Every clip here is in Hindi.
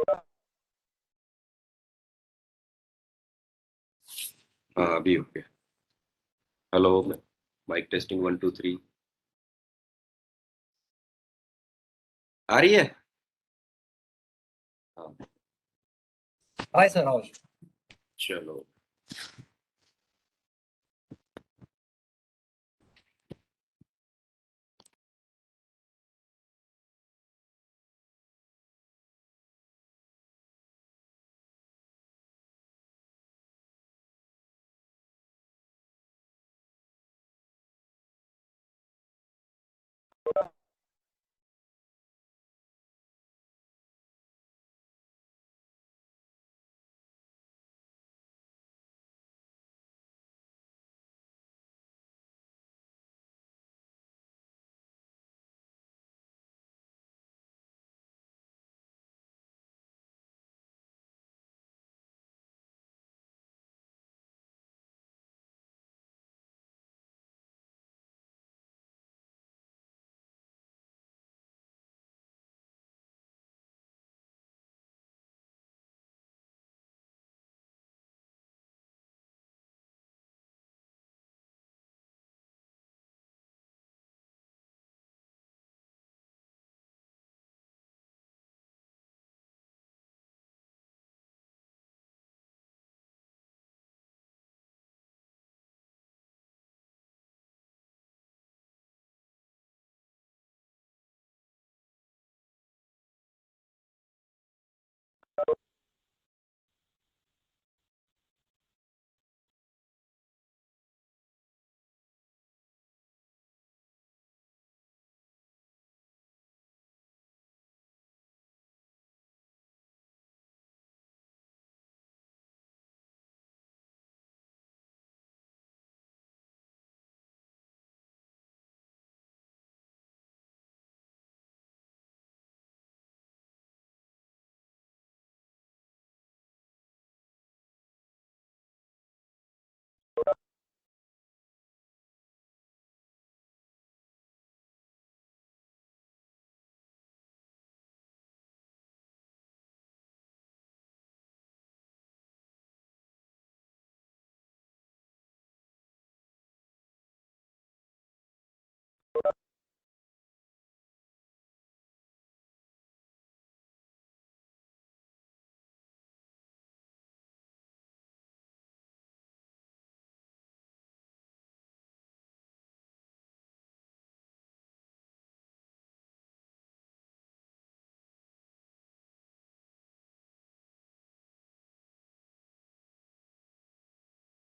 हाँ अभी हो गया। हेलो। Mic testing 1 2 3। आ रही है। हाँ। हाय सरोज। चलो।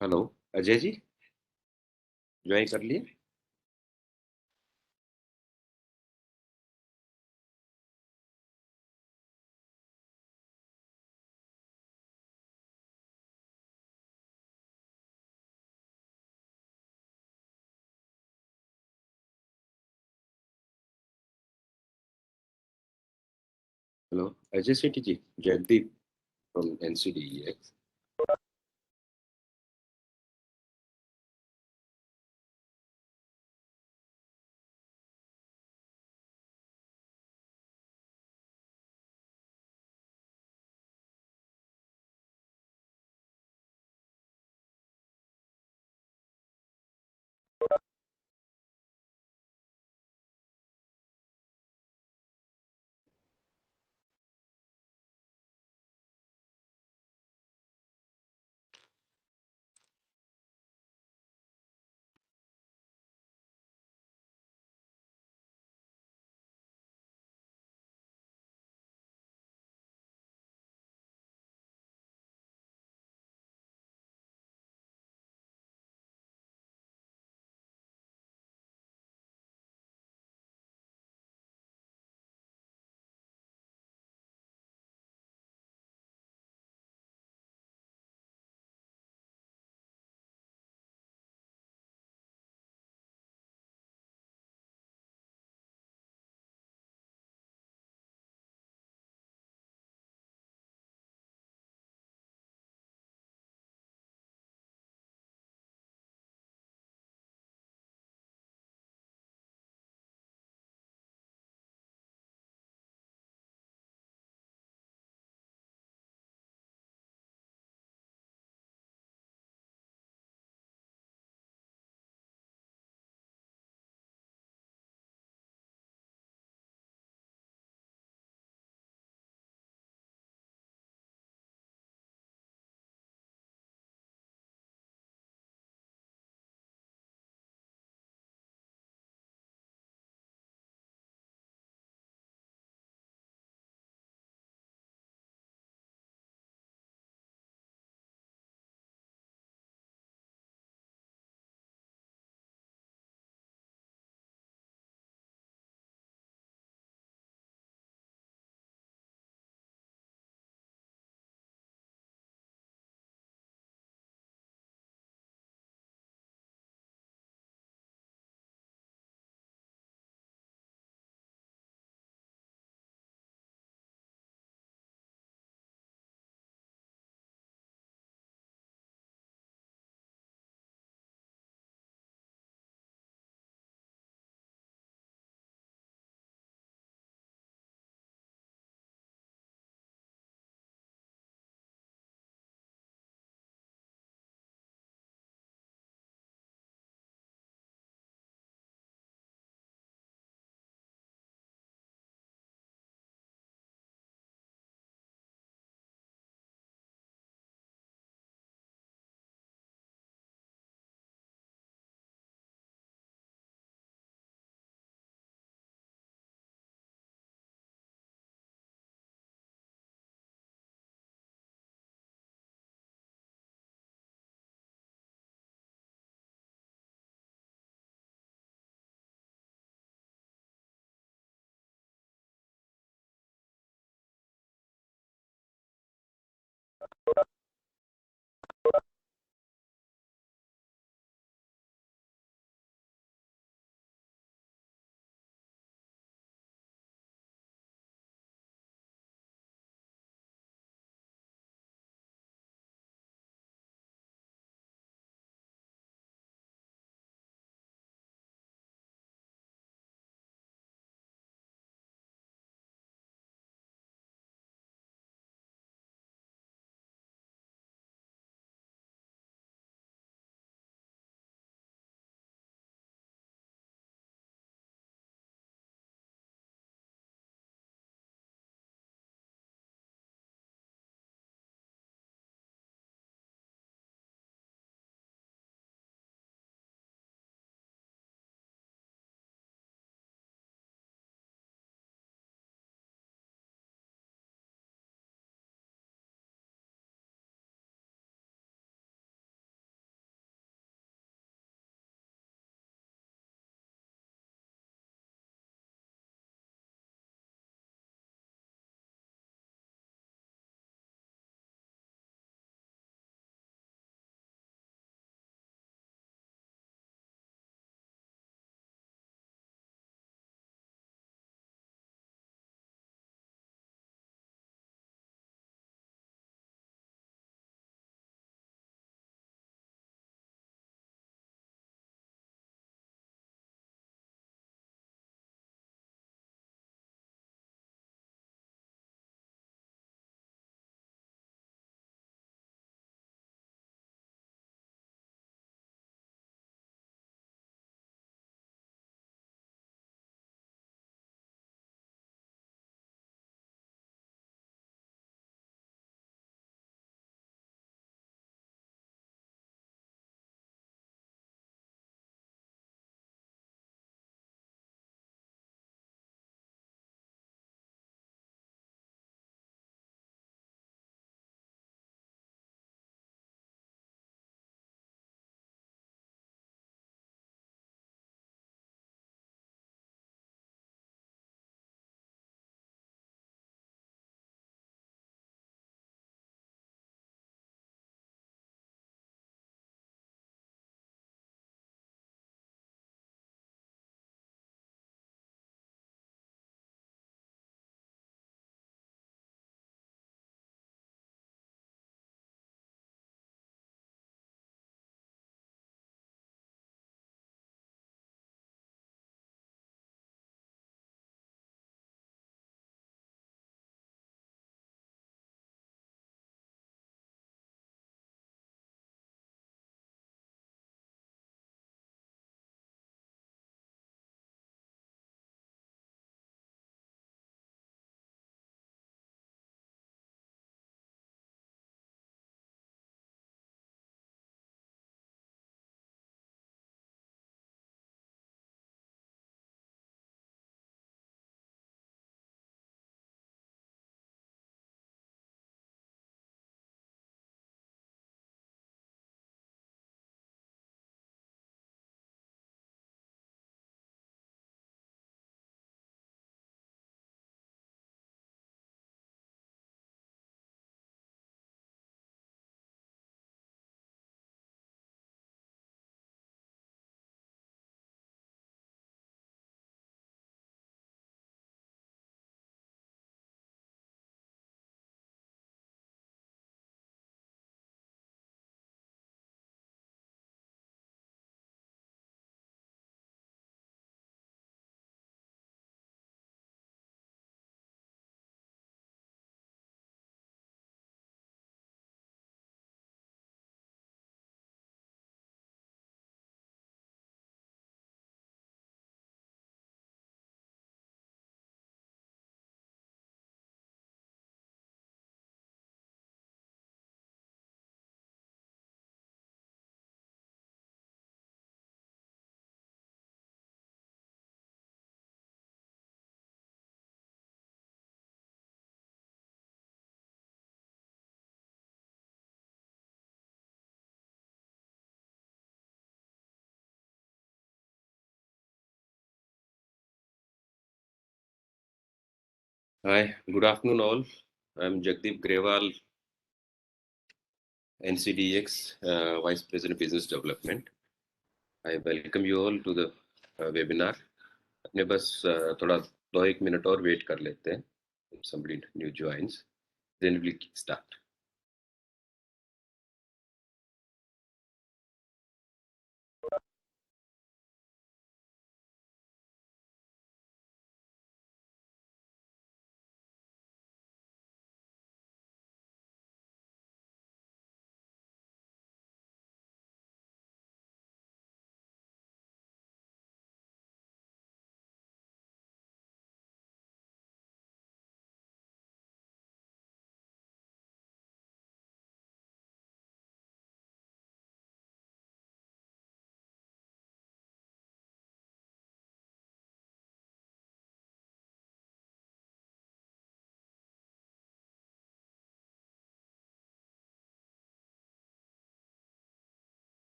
हेलो। अजय जी, ज्वाइन कर लिए। Hello. Ajay Sethi ji. Jaydeep from NCD. Hi, good afternoon all. I'm Jagdeep Grewal, NCDX, Vice President Business Development. I welcome you all to the webinar. अपने बस थोड़ा 2-1 मिनट और वेट कर लेते हैं. If somebody new joins, then we'll start.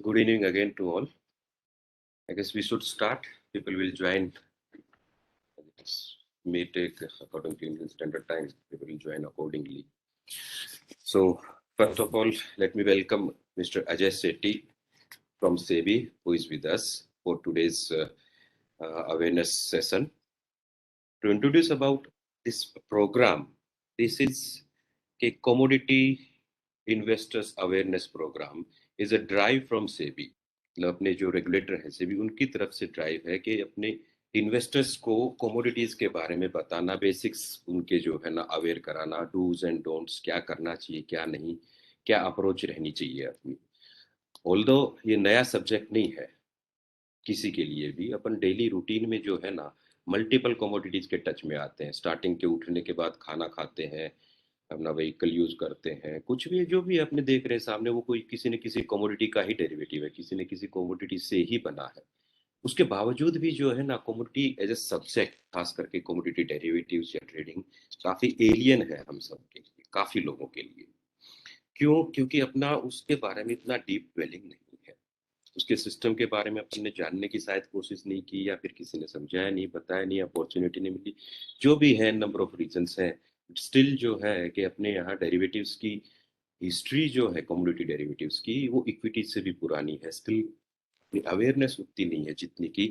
Good evening again to all. I guess we should start. People will join. It may take according to Indian Standard Time. People will join accordingly. So first of all, let me welcome Mr. Ajay Sethi from SEBI, who is with us for today's awareness session. To introduce about this program, this is a commodity investors awareness program is a drive from SEBI. मतलब अपने जो रेगुलेटर है सेबी उनकी तरफ से ड्राइव है कि अपने इन्वेस्टर्स को कमोडिटीज के बारे में बताना, बेसिक्स उनके जो है ना अवेयर कराना, डूज एंड डोंट्स, क्या करना चाहिए क्या नहीं, क्या अप्रोच रहनी चाहिए अपनी. ऑल्दो ये नया सब्जेक्ट नहीं है किसी के लिए भी, अपन डेली रूटीन में जो है ना मल्टीपल कमोडिटीज के टच में आते हैं. स्टार्टिंग के उठने के बाद खाना खाते हैं, अपना व्हीकल यूज करते हैं, कुछ भी जो भी अपने देख रहे हैं सामने, वो कोई किसी न किसी कमोडिटी का ही डेरिवेटिव है, किसी न किसी कमोडिटी से ही बना है। उसके बावजूद भी जो है ना, कमोडिटी एज ए सब्जेक्ट, खास करके कमोडिटी डेरिवेटिव्स या ट्रेडिंग, काफी एलियन है हम सब के लिए, काफी लोगों के लिए। क्यों? क्योंकि अपना उसके बारे में इतना डीप ट्वेलिंग नहीं है, उसके सिस्टम के बारे में अपन ने जानने की शायद कोशिश नहीं की, या फिर किसी ने समझाया नहीं, बताया नहीं, अपॉर्चुनिटी नहीं मिली, जो भी है, नंबर ऑफ रीजंस हैं। स्टिल जो है कि अपने यहाँ डेरिवेटिव्स की हिस्ट्री जो है, कमोडिटी डेरिवेटिव्स की, वो इक्विटीज से भी पुरानी है। स्टिल अवेयरनेस उतनी नहीं है जितनी की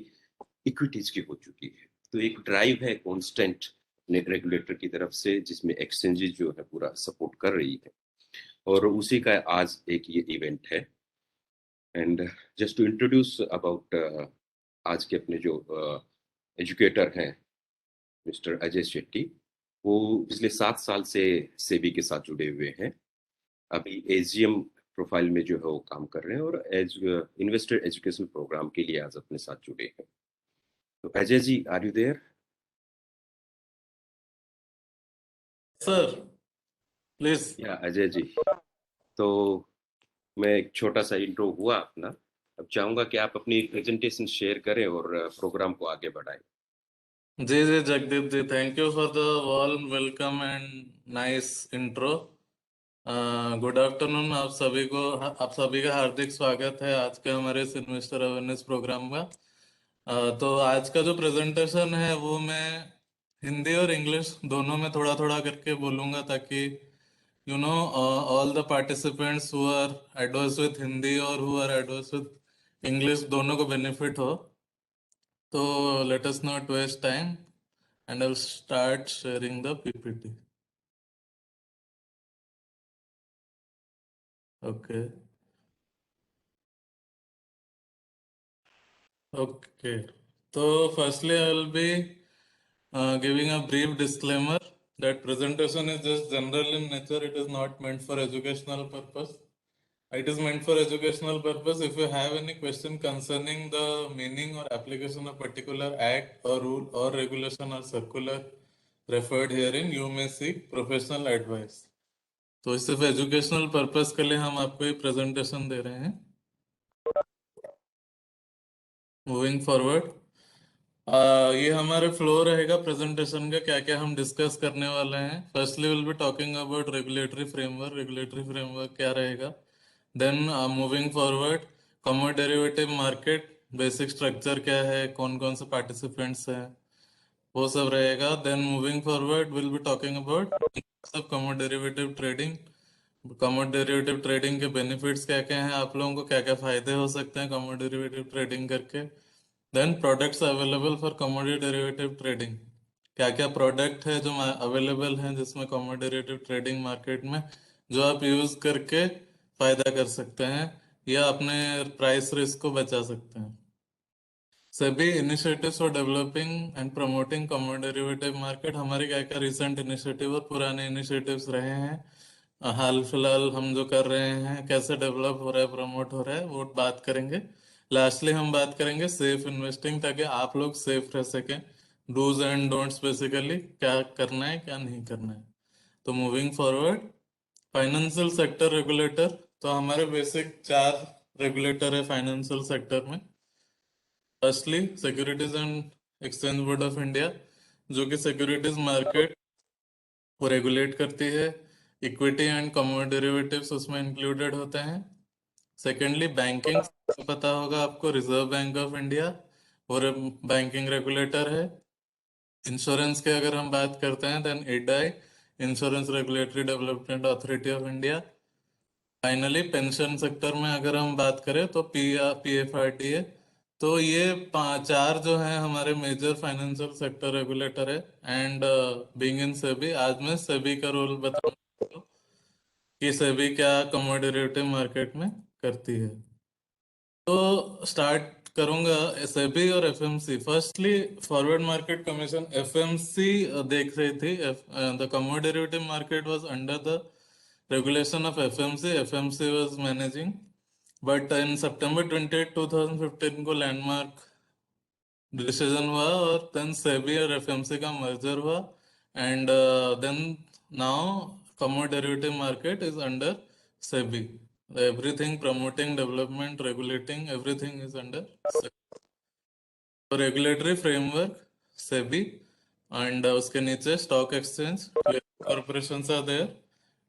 इक्विटीज की हो चुकी है। तो एक ड्राइव है कॉन्स्टेंट रेगुलेटर की तरफ से, जिसमें एक्सचेंजेस जो है पूरा सपोर्ट कर रही है, और उसी का आज एक ये इवेंट है। And just to introduce about आज के अपने जो एजुकेटर हैं, मिस्टर अजय शेट्टी, वो पिछले 7 साल से सेबी के साथ जुड़े हुए हैं। अभी एजीएम प्रोफाइल में जो है वो काम कर रहे हैं, और एज इन्वेस्टर एजुकेशन प्रोग्राम के लिए आज अपने साथ जुड़े हैं। तो Ajay ji, are you there? Sir please. या अजय जी, तो मैं एक छोटा सा इंट्रो हुआ अपना, अब चाहूंगा कि आप अपनी प्रेजेंटेशन शेयर करें और प्रोग्राम को आगे बढ़ाएं। जी जी Jagdeep ji, thank you for the warm welcome and nice intro. Good afternoon आप सभी का हार्दिक स्वागत है आज के हमारे इस इन्वेस्टर अवेयरनेस प्रोग्राम का। तो आज का जो प्रेजेंटेशन है वो मैं हिंदी और इंग्लिश दोनों में थोड़ा थोड़ा करके बोलूंगा, ताकि all the participants who are adverse with Hindi और who are adverse with English दोनों को बेनिफिट हो। तो let us not waste time and I'll start sharing the PPT. Okay. Okay. So firstly, I will be giving a brief disclaimer that presentation is just general in nature. It is not meant for educational purpose. It is meant for educational purpose. If you have any question concerning the meaning or application of particular act or rule or regulation or circular referred herein, you may seek professional advice. तो सिर्फ एजुकेशनल पर्पस के लिए हम आपको ये प्रेजेंटेशन दे रहे हैं। मूविंग फॉरवर्ड, ये हमारे फ्लो रहेगा प्रेजेंटेशन का, क्या क्या हम डिस्कस करने वाले हैं। Firstly will be talking about regulatory framework. Regulatory framework क्या रहेगा, then moving forward commodity derivative market, basic structure क्या है, कौन कौन से पार्टिसिपेंट्स हैं, वो सब रहेगा। Then moving forward will be talking about commodity derivative trading. Commodity derivative trading के बेनिफिट्स क्या क्या हैं, आप लोगों को क्या क्या फायदे हो सकते हैं कमोडिटी डेरिवेटिव ट्रेडिंग करके। Then products available for commodity derivative trading, क्या क्या प्रोडक्ट है जो अवेलेबल हैं जिसमें कमोडिटी डेरिवेटिव ट्रेडिंग मार्केट में, जो आप यूज करके फायदा कर सकते हैं या अपने प्राइस रिस्क को बचा सकते हैं। सभी initiatives for developing and promoting commodity derivative market, हमारे क्या क्या रिसेंट इनिशिएटिव और पुराने इनिशिएटिव्स रहे हैं, हाल फिलहाल हम जो कर रहे हैं, कैसे डेवलप हो रहा है, प्रमोट हो रहा है, वो बात करेंगे। लास्टली हम बात करेंगे सेफ इन्वेस्टिंग, ताकि आप लोग सेफ रह सकें। डूज एंड डोंट्स, बेसिकली क्या करना है क्या नहीं करना है। तो moving forward, financial sector regulator, तो हमारे बेसिक 4 रेगुलेटर है फाइनेंशियल सेक्टर में। Firstly securities and exchange board of India, जो कि सिक्योरिटीज मार्केट को रेगुलेट करती है। इक्विटी एंड कमोडिटी डेरिवेटिव्स उसमें इंक्लूडेड होते हैं। सेकेंडली बैंकिंग, पता होगा आपको, रिजर्व बैंक ऑफ इंडिया और बैंकिंग रेगुलेटर है। इंश्योरेंस के अगर हम बात करते हैं, then IRDAI, insurance regulatory development authority of India. Finally pension sector में अगर हम बात करें तो PFRDA। तो ये 4 जो है हमारे मेजर फाइनेंशियल सेक्टर रेगुलेटर है। एंड बीइंग इन सेबी, आज मैं सेबी का रोल बताऊंगा कि सेबी क्या कमोडिटी डेरिवेटिव मार्केट में करती है। तो स्टार्ट करूंगा सेबी और FMC। Firstly forward market commission, FMC देख रही थी, the commodity derivative market was under the regulation of FMC. FMC was managing, but in September 28, 2015 को लैंडमार्क डिसीजन हुआ और देन सेबी और FMC का मर्जर हुआ। And then now commodity market is under SEBI. Everything promoting, development, regulating, everything is under SEBI. So regulatory framework, SEBI, and उसके नीचे stock exchange, corporations are there.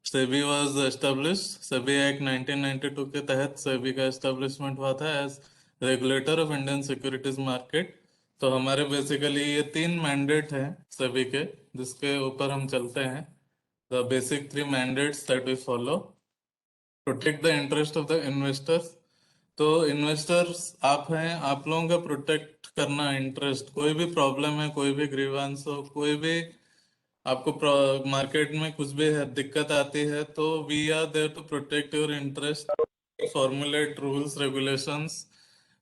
SEBI was established, SEBI Act 1992 के तहत SEBI का establishment हुआ था as regulator of Indian securities market. तो हमारे बेसिकली ये 3 मैंडेट हैं SEBI के, जिसके ऊपर हम चलते हैं. The basic 3 mandates that we follow: protect the interest of the investors. तो इन्वेस्टर्स आप हैं, आप लोगों का प्रोटेक्ट करना इंटरेस्ट. कोई भी प्रॉब्लम है, कोई भी ग्रीवांस हो, कोई भी आपको मार्केट में कुछ भी है, दिक्कत आती है, तो we are there to protect your interest, formulate rules, regulations,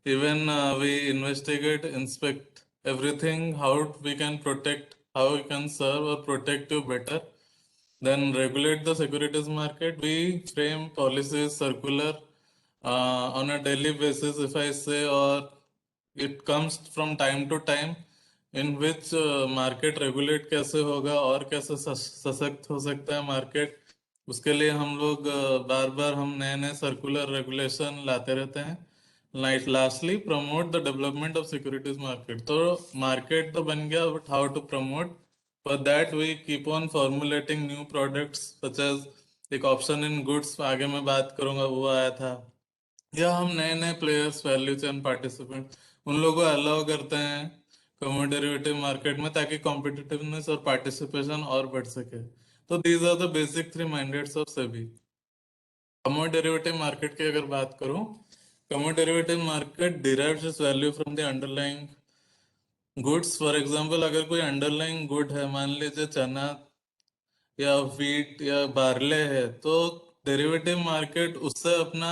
even we investigate, inspect everything, how we can protect, how we can serve or protect you better. Then regulate the securities market. We frame policies, circular on a daily basis, if I say, or it comes from time to time, in which market regulate कैसे होगा और कैसे सशक्त हो सकता है मार्केट. उसके लिए हम लोग बार बार हम नए नए सर्कुलर रेगुलेशन लाते रहते हैं. Lastly promote the development of securities market. तो मार्केट तो बन गया, but how to promote. For that we keep on formulating new products such as एक ऑप्शन इन गुड्स, आगे मैं बात करूंगा, वो आया था. या हम नए नए प्लेयर्स, वैल्यू चेन पार्टिसिपेंट, उन लोगों को अलाउ करते हैं कमोडिटी डेरिवेटिव मार्केट में, ताकि कॉम्पिटिटिवनेस और पार्टिसिपेशन और बढ़ सके. तो these are the basic 3 mandates of SEBI. Commodity derivative market की अगर बात करूं, commodity derivative market derives its value from the underlying goods. For example, अगर कोई अंडरलाइंग गुड है, मान लीजिए चना या व्हीट या बार्ले है, तो डेरिवेटिव मार्केट उससे अपना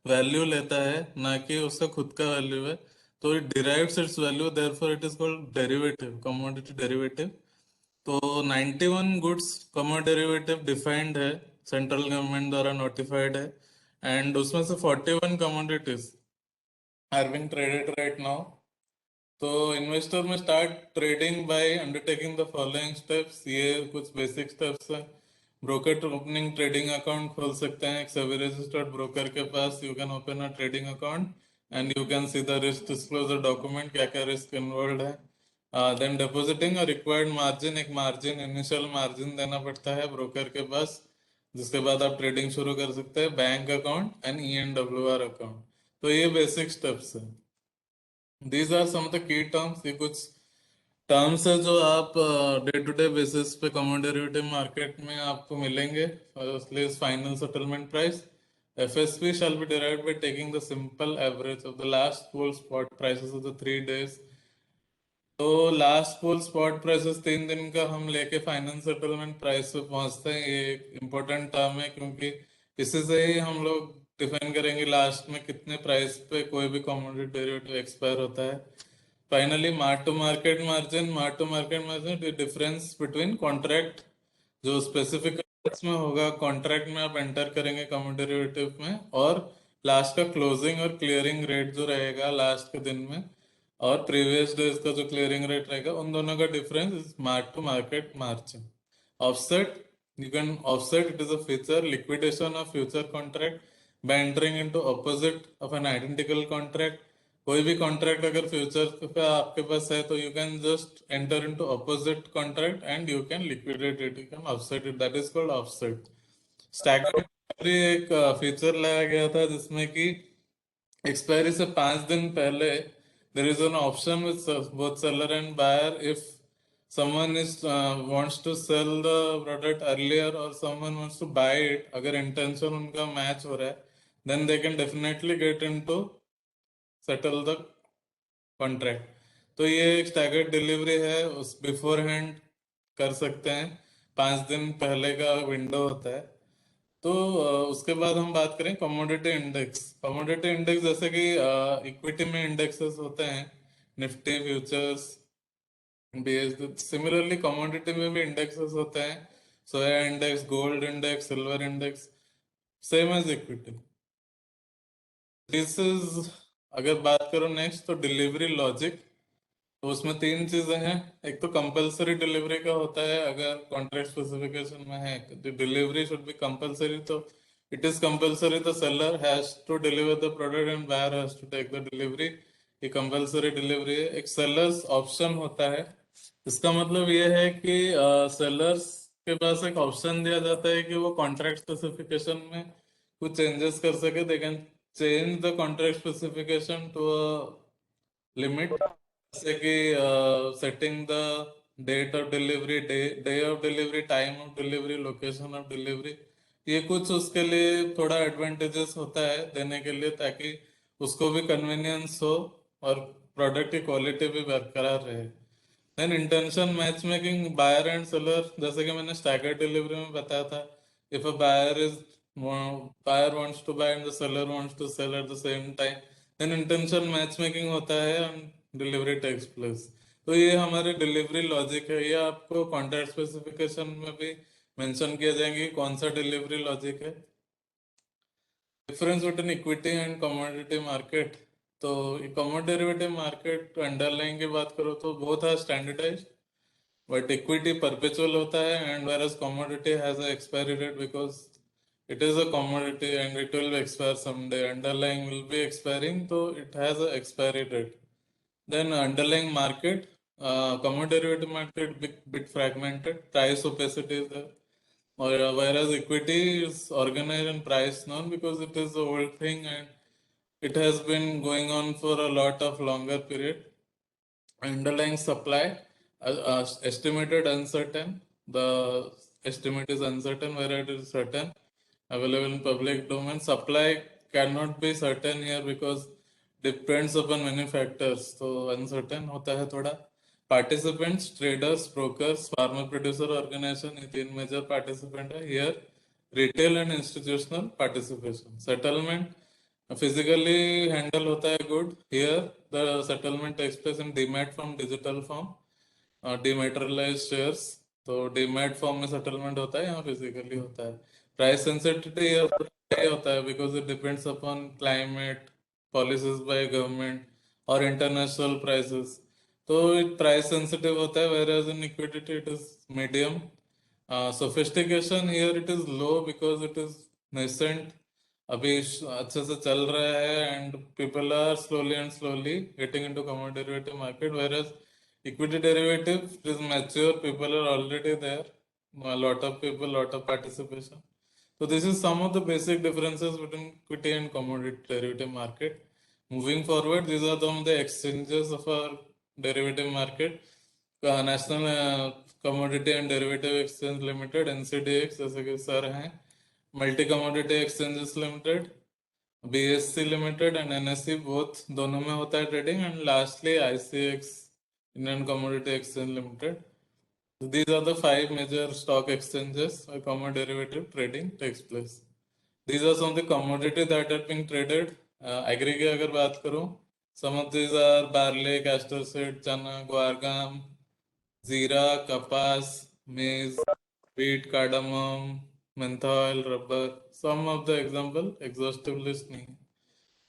वैल्यू लेता है, ना कि उसका खुद का वैल्यू है. तो it derives its value, therefore it is called derivative, commodity derivative. तो 91 गुड्स कमोडिटी डेरिवेटिव डिफाइंड है, सेंट्रल गवर्नमेंट द्वारा नोटिफाइड है, एंड उसमें से 41 commodities are being traded right now. तो इन्वेस्टर में start trading by undertaking the following steps. ये कुछ बेसिक स्टेप्स हैं. ब्रोकर ओपनिंग ट्रेडिंग अकाउंट खोल सकते हैं एक सेबी रजिस्टर्ड ब्रोकर के पास. You can open a trading account and you can see the risk disclosure document, क्या क्या रिस्क इन्वॉल्व है. Then depositing a required margin, एक मार्जिन, इनिशियल मार्जिन देना पड़ता है ब्रोकर के पास, जिसके बाद आप ट्रेडिंग शुरू कर सकते हैं. Bank account and ENWR account. तो ये बेसिक स्टेप्स है. These are some of the key terms. ये कुछ टर्म्स है जो आप डे टू डे बेसिस पे कमोडिटी डेरिवेटिव मार्केट में आपको मिलेंगे. Firstly is final settlement price. FSP shall be derived by taking the simple average of the last pool spot prices of the 3 days. तो लास्ट पोल स्पॉट प्राइसेस 3 दिन का हम लेके फाइनल सेटलमेंट प्राइस पे पहुंचते हैं. ये एक इम्पोर्टेंट टर्म है, क्योंकि इसी से ही हम लोग डिफाइन करेंगे लास्ट में कितने प्राइस पे कोई भी कमोडिटी डेरिवेटिव एक्सपायर होता है. Finally mark to market margin. Mark to market margin difference between contract, जो स्पेसिफिक में होगा कॉन्ट्रैक्ट में आप एंटर करेंगे कमोडिटी डेरिवेटिव में, और लास्ट का क्लोजिंग और क्लियरिंग रेट जो रहेगा लास्ट के दिन में, और प्रीवियस डेज का जो क्लियरिंग रेट रहेगा, उन दोनों का difference is mark to market margin. Offset, you can offset, it is a feature liquidation of future contract by entering into opposite of an identical contract. कोई भी कॉन्ट्रैक्ट अगर फ्यूचर पे आपके पास है, तो you can just enter into opposite contract and you can liquidate it, you can offset it. That is called offset. Staggered एक फीचर लाया गया था, जिसमें कि एक्सपायरी से 5 दिन पहले there is an option with both seller and buyer. If someone is wants to sell the product earlier or someone wants to buy it, अगर intention उनका match हो रहा है, then they can definitely get into settle the contract. तो ये एक staggered delivery है, उस बिफोर हैंड कर सकते हैं, 5 दिन पहले का विंडो होता है. तो उसके बाद हम बात करें कमोडिटी इंडेक्स. कमोडिटी इंडेक्स जैसे कि इक्विटी में इंडेक्सेस होते हैं, Nifty, futures, BSE. Similarly commodity में भी इंडेक्सेस होते हैं, soya index, gold index, silver index, same as equity. This is, अगर बात करो नेक्स्ट, तो डिलीवरी लॉजिक. तो उसमें तीन चीजें हैं। एक तो कंपलसरी डिलीवरी का होता है, अगर कॉन्ट्रैक्ट स्पेसिफिकेशन में है डिलीवरी शुड बी कंपलसरी, तो it is compulsory the seller has to deliver the product and buyer has to take the delivery. ये कंपलसरी डिलीवरी है। एक सेलर्स ऑप्शन होता है। इसका मतलब ये है कि सेलर्स के पास एक ऑप्शन दिया जाता है कि वो कॉन्ट्रैक्ट स्पेसिफिकेशन में कुछ चेंजेस कर सके। They can change the contract specification to limit, जैसे कि setting the date of delivery, day of delivery, time of delivery, location of delivery. ये कुछ उसके लिए थोड़ा एडवांटेजेस होता है देने के लिए, ताकि उसको भी कन्वीनियंस हो और प्रोडक्ट की क्वालिटी भी बरकरार रहे। Then intention match making buyer and seller, जैसे कि मैंने स्टैगर्ड डिलीवरी में बताया था। If a buyer wants to buy and the seller wants to sell at the same time, then intention match making होता है and delivery takes place। तो ये हमारे डिलीवरी लॉजिक है। ये आपको कॉन्ट्रैक्ट स्पेसिफिकेशन में भी मेंशन किया जाएंगे कि कौन सा डिलीवरी लॉजिक है। Difference between equity and commodity market. तो कमोडिटी डेरिवेटिव मार्केट अंडरलाइन की बात करो तो both are standardized, but equity perpetual होता है and whereas commodity has a expiry date because it is a commodity and it will expire someday, underlying will be expiring, so it has a expiry date. Then underlying market, commodity derivative market bit fragmented, price opacity is there, or whereas equity is organized and price known because it is the old thing and it has been going on for a lot of longer period. Underlying supply, estimated uncertain, the estimate is uncertain where it is certain, available in public domain. Supply cannot be certain here because depends upon many factors, so uncertain होता है थोड़ा। Participants, traders, brokers, farmer producer organization, ये तीन major participant है here। Retail and institutional participation। Settlement physically handle होता है good, here the settlement takes place in demat form, digital form, dematerialized shares। तो डीमैट फॉर्म में सेटलमेंट होता है, यहाँ फिजिकली होता है। प्राइस सेंसिटिविटी होता है because it depends upon climate, policies by government और इंटरनेशनल प्राइसेस। तो प्राइस सेंसिटिव होता है, whereas in liquidity it is medium। sophistication here it is low because it is nascent, अभी अच्छे से चल रहा है and people are slowly and slowly getting into commodity derivative market, whereas equity derivative it is mature, people are already there, a lot of people, lot of participation। So this is some of the basic differences between equity and commodity derivative market। Moving forward, these are some of the exchanges of our derivative market। National commodity and derivative exchange limited, NCDX, जैसे कि सर हैं। Multi commodity exchanges limited, BSC limited and NSE, both दोनों में होता है trading. And lastly ICX, Indian Commodity Exchange Limited। So these are the 5 major stock exchanges where commodity derivative trading takes place। These are some of the commodity that are being traded। agri की अगर बात करूं, some of these are barley, castor seed, चना, ग्वार ग्राम, जीरा, कपास, मेज, wheat, cardamom, menthol, rubber, some of the example, exhaustive list नहीं।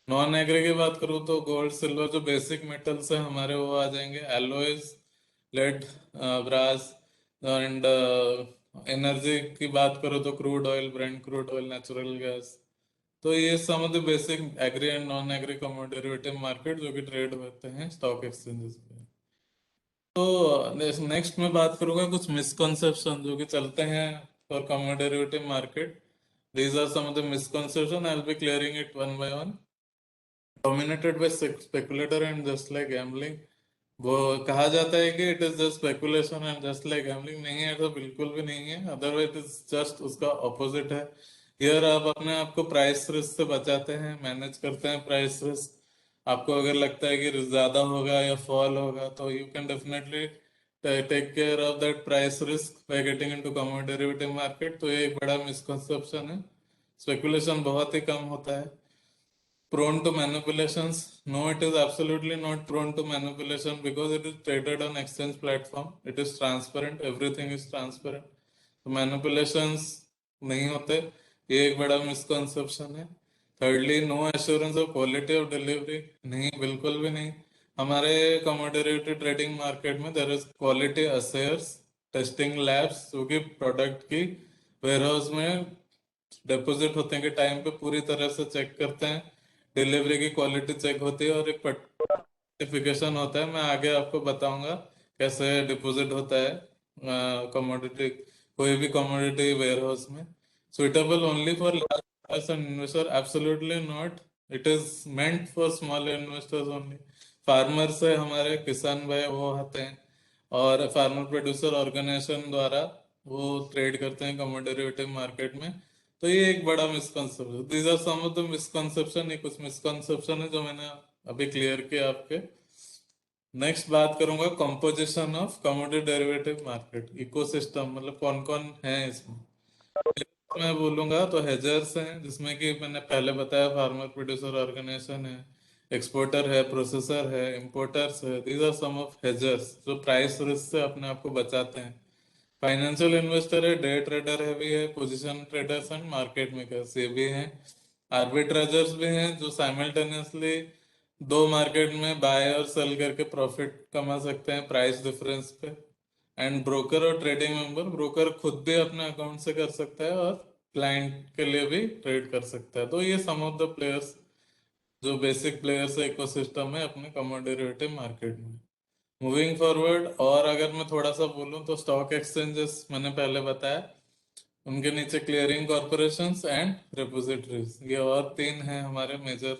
नॉन एग्री की बात करूँ तो गोल्ड, सिल्वर, जो बेसिक मेटल्स है हमारे, वो आ जाएंगे। Alloys, lead, brass and energy की बात करो तो crude oil, Brent crude oil, natural gas. तो ये some of the basic agri and non agri commodity derivative market जो कि ट्रेड होते हैं स्टॉक एक्सचेंजेस पे। तो नेक्स्ट मैं बात करूंगा कुछ मिसकंसेप्शन जो कि चलते हैं for commodity derivative market. These are some of the misconceptions, I'll be clearing it one by one। Dominated by speculator and just like gambling। वो कहा जाता है कि it is just speculation and just like gambling, नहीं है, ऐसा बिल्कुल भी नहीं है। अदरवाइज इट इज जस्ट उसका ऑपोजिट है। हियर आप अपने आप को प्राइस रिस्क से बचाते हैं, मैनेज करते हैं प्राइस रिस्क। आपको अगर लगता है कि ज्यादा होगा या फॉल होगा तो you can definitely take care of that price risk by getting into commodity derivative market. तो ये एक बड़ा मिसकंसेप्शन है। स्पेकुलेशन बहुत ही कम होता है। Prone to manipulations? No, it is absolutely not prone to manipulation because it is traded on exchange platform। It is transparent, everything is transparent। तो manipulations नहीं होते, ये एक बड़ा मिसकंसेप्शन है। Thirdly, no assurance of quality of delivery। नहीं, बिल्कुल भी नहीं। हमारे कमोडिटी ट्रेडिंग मार्केट में there is quality assayers, testing labs जो कि प्रोडक्ट की वेयरहाउस में डिपॉजिट होते हैं के टाइम पे पूरी तरह से चेक करते हैं, डिलीवरी की क्वालिटी चेक होती है और एक सर्टिफिकेशन होता है। मैं आगे आपको बताऊंगा कैसे डिपॉजिट होता है कमोडिटी, कोई भी कमोडिटी वेयरहाउस में। Suitable only for large investor? Absolutely not, it is meant for small investors only. Farmers है हमारे किसान भाई, वो आते हैं और फार्मर प्रोड्यूसर ऑर्गेनाइजेशन द्वारा वो ट्रेड करते हैं कमोडिटी मार्केट में। तो ये एक बड़ा misconception, these are some of the misconception, ये कुछ मिसकंसेप्शन है जो मैंने अभी क्लियर किया आपके। नेक्स्ट बात करूंगा composition of commodity derivative market ecosystem, मतलब कौन कौन है इसमें। मैं बोलूंगा तो हेजर्स हैं, जिसमें कि मैंने पहले बताया फार्मर प्रोड्यूसर ऑर्गेनाइजेशन है, एक्सपोर्टर है, प्रोसेसर है, इंपोर्टर्स है। दीज आर सम ऑफ हेजर्स जो प्राइस रिस्क से अपने आप को बचाते हैं। फाइनेंशियल इन्वेस्टर है, डे ट्रेडर है भी है, position traders and market makers ये भी हैं। आर्बिट्राजर्स भी हैं जो साइमल्टेनियसली दो मार्केट में बाय और सेल करके प्रॉफिट कमा सकते हैं प्राइस डिफरेंस पे। एंड ब्रोकर और ट्रेडिंग मेंबर, ब्रोकर खुद भी अपने अकाउंट से कर सकता है और क्लाइंट के लिए भी ट्रेड कर सकता है। तो ये सम ऑफ द प्लेयर्स जो बेसिक प्लेयर्स है इकोसिस्टम में अपने कमोडिटी मार्केट में। मूविंग फॉरवर्ड, और अगर मैं थोड़ा सा बोलूं तो स्टॉक एक्सचेंजेस मैंने पहले बताया, उनके नीचे क्लियरिंग कॉरपोरेशंस एंड रिपोजिटरीज, ये और तीन हैं हमारे मेजर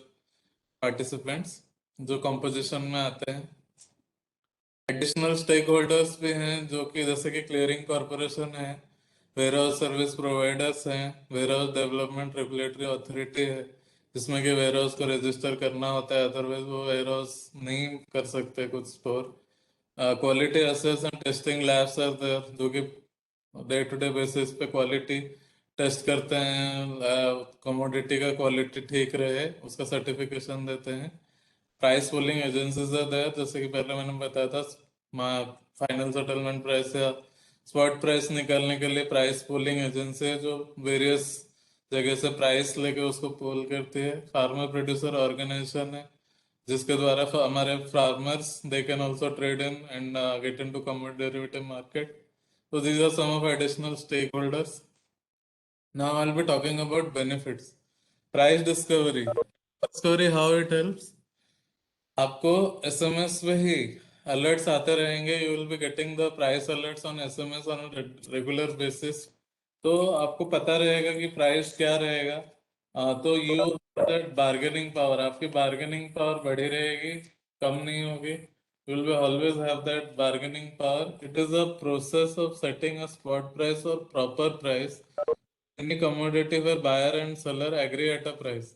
पार्टिसिपेंट्स जो कंपोजिशन में आते हैं। एडिशनल स्टेक होल्डर्स भी हैं जो कि जैसे कि क्लियरिंग कॉरपोरेशन है, वेयरहाउस सर्विस प्रोवाइडर्स हैं, वेयरहाउस डेवलपमेंट रेगुलेटरी अथॉरिटी है जिसमें कि वेयरहाउस को रजिस्टर करना होता है, अदरवाइज वो वेयरहाउस नहीं कर सकते कुछ store. Quality assess and testing labs are there जो कि डे टू डे बेसिस पे क्वालिटी टेस्ट करते हैं, कमोडिटी का क्वालिटी ठीक रहे उसका सर्टिफिकेशन देते हैं। Price polling agencies are there, जैसे कि पहले मैंने बताया था फाइनल सेटलमेंट प्राइस या स्पॉट प्राइस निकालने के लिए प्राइस पुलिंग एजेंसी है जो वेरियस जगह से प्राइस लेके उसको पोल करती है। फार्मर प्रोड्यूसर ऑर्गेनाइजेशन है जिसके द्वारा हमारे farmers they can also trade in and get into commodity derivative market. So these are some of additional stakeholders. Now I'll be talking about benefits. Price discovery. Discovery, how it helps? आपको SMS पे ही अलर्ट्स आते रहेंगे, you will be getting the price alerts on SMS on regular basis. तो आपको पता रहेगा कि प्राइस क्या रहेगा। तो यू दैट बार्गेनिंग पावर, आपकी बार्गेनिंग पावर बढ़ी रहेगी, कम नहीं होगी। You will be always have that bargaining power. It is a process of setting a spot price or proper price. Any commodity where buyer and seller agree at a price.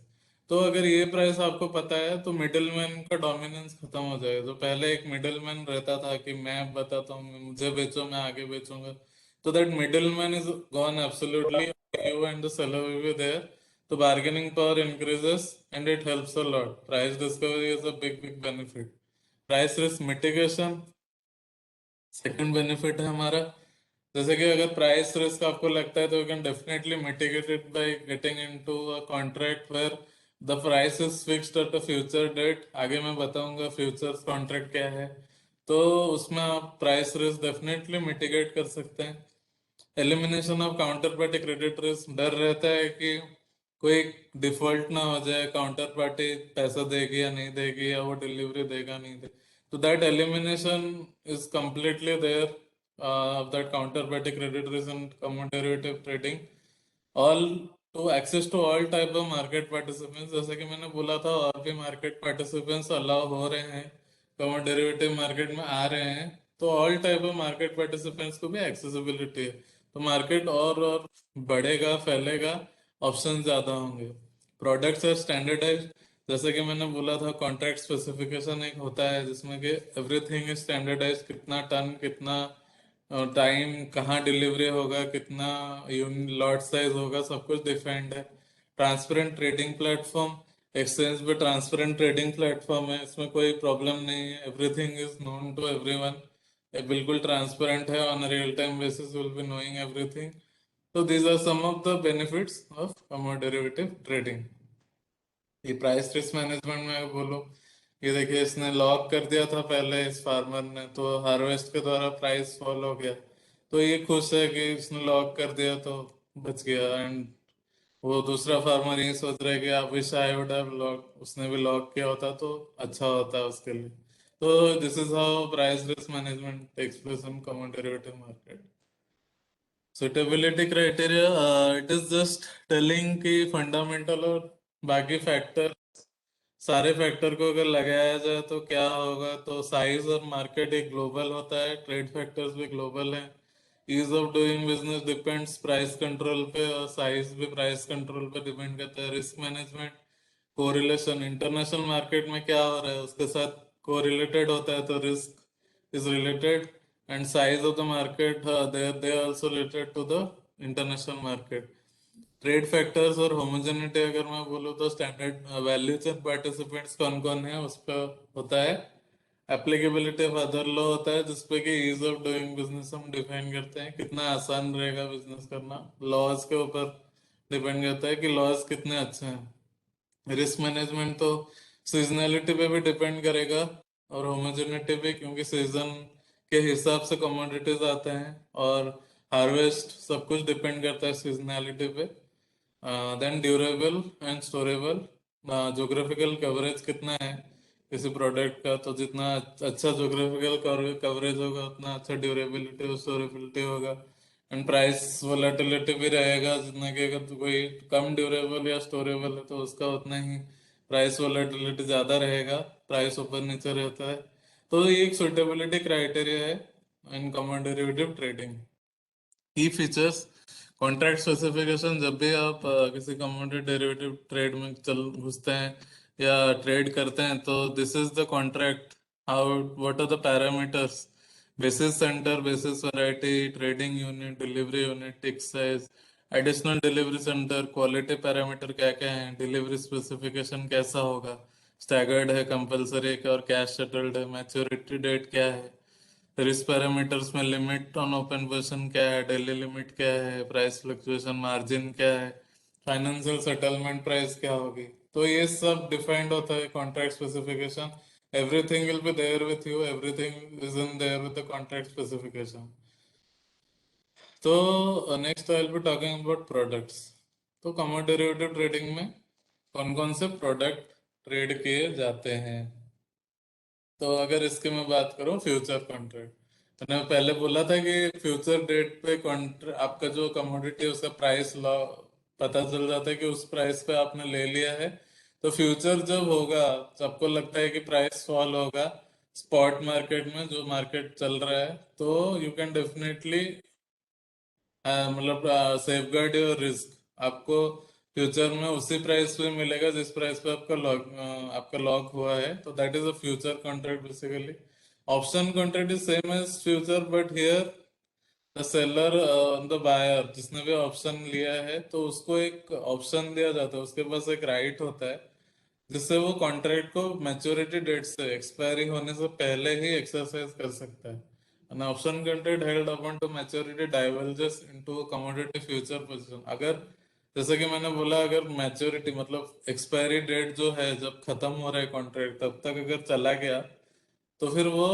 तो अगर ये प्राइस आपको पता है तो मिडिलमैन का डोमिनेंस खत्म हो जाएगा। तो पहले एक मिडिलमैन रहता था कि मैं बताता हूँ, मुझे बेचो, मैं आगे बेचूंगा। तो that middleman is gone absolutely, you and the seller will be there. तो bargaining power increases and it helps a lot. Price discovery is a big big benefit. Price risk mitigation second benefit है हमारा। जैसे कि अगर प्राइस रिस्क आपको लगता है तो you can definitely mitigate it by getting into a contract where the price is fixed at a future date. आगे मैं बताऊंगा फ्यूचर्स कॉन्ट्रैक्ट क्या है। तो उसमें आप प्राइस रिस्क डेफिनेटली मिटिगेट कर सकते हैं। Elimination of counter party credit risk, डर रहता है कि कोई डिफॉल्ट ना हो जाए, काउंटर पार्टी पैसा देगी या नहीं देगी, या वो डिलीवरी देगा नहीं दे। तो that elimination is completely there of that counterparty credit risk in common derivative trading। All to access to all type of market participants, जैसे कि मैंने बोला था और भी मार्केट पार्टिसिपेंट्स अलाउ हो रहे हैं, कमोडिटी डेरिवेटिव मार्केट में आ रहे हैं। तो all type of market participants को भी एक्सेसिबिलिटी है। तो मार्केट और बढ़ेगा, फैलेगा, ऑप्शन ज्यादा होंगे। प्रोडक्ट्स है स्टैंडर्डाइज, जैसे कि मैंने बोला था कॉन्ट्रैक्ट स्पेसिफिकेशन एक होता है जिसमें कि एवरीथिंग इज स्टैंडर्डाइज, कितना टन, कितना टाइम, कहाँ डिलीवरी होगा, कितना लॉट साइज होगा, सब कुछ डिफाइंड है। ट्रांसपेरेंट ट्रेडिंग प्लेटफॉर्म, एक्सचेंज पे ट्रांसपेरेंट ट्रेडिंग प्लेटफॉर्म है, इसमें कोई प्रॉब्लम नहीं है, everything is known to everyone, बिल्कुल ट्रांसपेरेंट है, on real time basis will be knowing everything. तो these are some of the benefits of commodity derivative trading. ये प्राइस रिस्क मैनेजमेंट में बोलो, ये देखिए इसने लॉक कर दिया था पहले इस फार्मर ने, तो हार्वेस्ट के द्वारा प्राइस फॉल हो गया। तो ये खुश है कि इसने लॉक कर दिया तो बच गया। एंड वो दूसरा फार्मर ये सोच रहा है कि आप wish I would have lock, उसने भी लॉक किया होता तो अच्छा होता है उसके लिए। तो this is how price risk management takes place in common derivative market. Suitability criteria, it is just telling कि फंडामेंटल और बाकी फैक्टर, सारे फैक्टर को अगर लगाया जाए तो क्या होगा। तो साइज और मार्केट एक ग्लोबल होता है, ट्रेड फैक्टर्स भी ग्लोबल हैं। Ease of doing business depends price control पे, और साइज भी प्राइस कंट्रोल पे डिपेंड करता है। Risk management correlation, international market में क्या हो रहा है उसके साथ कोरिलेटेड होता है, तो risk is related. And size of the market, they also related to the international market. Trade factors और होमोजेनिटी अगर मैं बोलूँ तो स्टैंडर्ड वैल्यूज एंड पार्टिसिपेंट्स कौन कौन है उस पर होता है। एप्लीकेबिलिटी ऑफ अदर लॉ होता है जिसपे कि ईज ऑफ डूइंग बिजनेस हम डिफाइन करते हैं, कितना आसान रहेगा बिजनेस करना। लॉज के ऊपर डिपेंड करता है कि लॉज कितने अच्छे हैं। रिस्क मैनेजमेंट तो सीजनैलिटी पे भी डिपेंड करेगा और होमोजेनिटी पे, क्योंकि सीजन के हिसाब से कमोडिटीज आते हैं और हार्वेस्ट सब कुछ डिपेंड करता है सीजनैलिटी पे। Then durable and storable, geographical coverage कितना है किसी प्रोडक्ट का, तो जितना अच्छा जोग्राफिकल कवरेज होगा उतना अच्छा ड्यूरेबिलिटी और स्टोरेबिलिटी होगा। एंड प्राइस वोलेटिलिटी भी रहेगा, जितना कि अगर तो कोई कम ड्यूरेबल या स्टोरेबल है तो उसका उतना ही प्राइस वोलेटिलिटी ज्यादा रहेगा, प्राइस ऊपर नीचे रहता है। तो ये एक सुटेबिलिटी क्राइटेरिया है इन कॉमन डेरिवेटिव ट्रेडिंग। की फीचर्स, कॉन्ट्रैक्ट स्पेसिफिकेशन, जब भी आप किसी कमोडिटी डेरिवेटिव ट्रेड में चल घुसते हैं या ट्रेड करते हैं तो this is the contract, how what are the parameters, basis centre, basis variety, trading unit, delivery unit, tick size, additional delivery centre, quality parameter क्या क्या है, डिलीवरी स्पेसिफिकेशन कैसा होगा, स्टैगर्ड है, कंपलसरी है और कैश सेटल्ड है, मैच्योरिटी डेट क्या है, रिस्क पैरामीटर्स में लिमिट ऑन ओपन पोजीशन क्या है, डेली लिमिट क्या है, प्राइस फ्लक्चुएशन मार्जिन क्या है, फाइनेंशियल सेटलमेंट प्राइस क्या होगी। तो ये सब डिफाइंड होता है contract specification. Everything will be there with you, everything is in there with the contract specification. तो next I will be talking about products. तो कमोडिटी डेरिवेटिव ट्रेडिंग में कौन कौन से प्रोडक्ट ट्रेड किए जाते हैं। तो अगर इसकी मैं बात करूं, फ्यूचर कॉन्ट्रैक्ट, तो मैंने पहले बोला था कि फ्यूचर डेट पे कॉन्ट्रैक्ट आपका जो कमोडिटी उसका प्राइस लॉ पता चल जाता है कि उस प्राइस पे आपने ले लिया है। तो फ्यूचर जब होगा, सबको लगता है कि प्राइस फॉल होगा स्पॉट मार्केट में, जो मार्केट चल रहा है, तो यू कैन डेफिनेटली मतलब सेफ गार्ड योर रिस्क। आपको फ्यूचर में उसी प्राइस पे मिलेगा जिस प्राइस पे आपका लॉक हुआ है, तो that is a future contract basically. Option contract is same as future, but here the seller, the buyer जिसने भी ऑप्शन लिया है तो उसको एक ऑप्शन दिया जाता है, उसके पास एक राइट होता है जिससे वो कॉन्ट्रैक्ट को मैच्योरिटी डेट से, एक्सपायरी होने से पहले ही एक्सरसाइज कर सकता है। An option contract held upon to maturity diverges into a commodity future position। अगर जैसे कि मैंने बोला, अगर मैच्योरिटी मतलब एक्सपायरी डेट जो है जब खत्म हो रहा है कॉन्ट्रैक्ट तब तक अगर चला गया तो फिर वो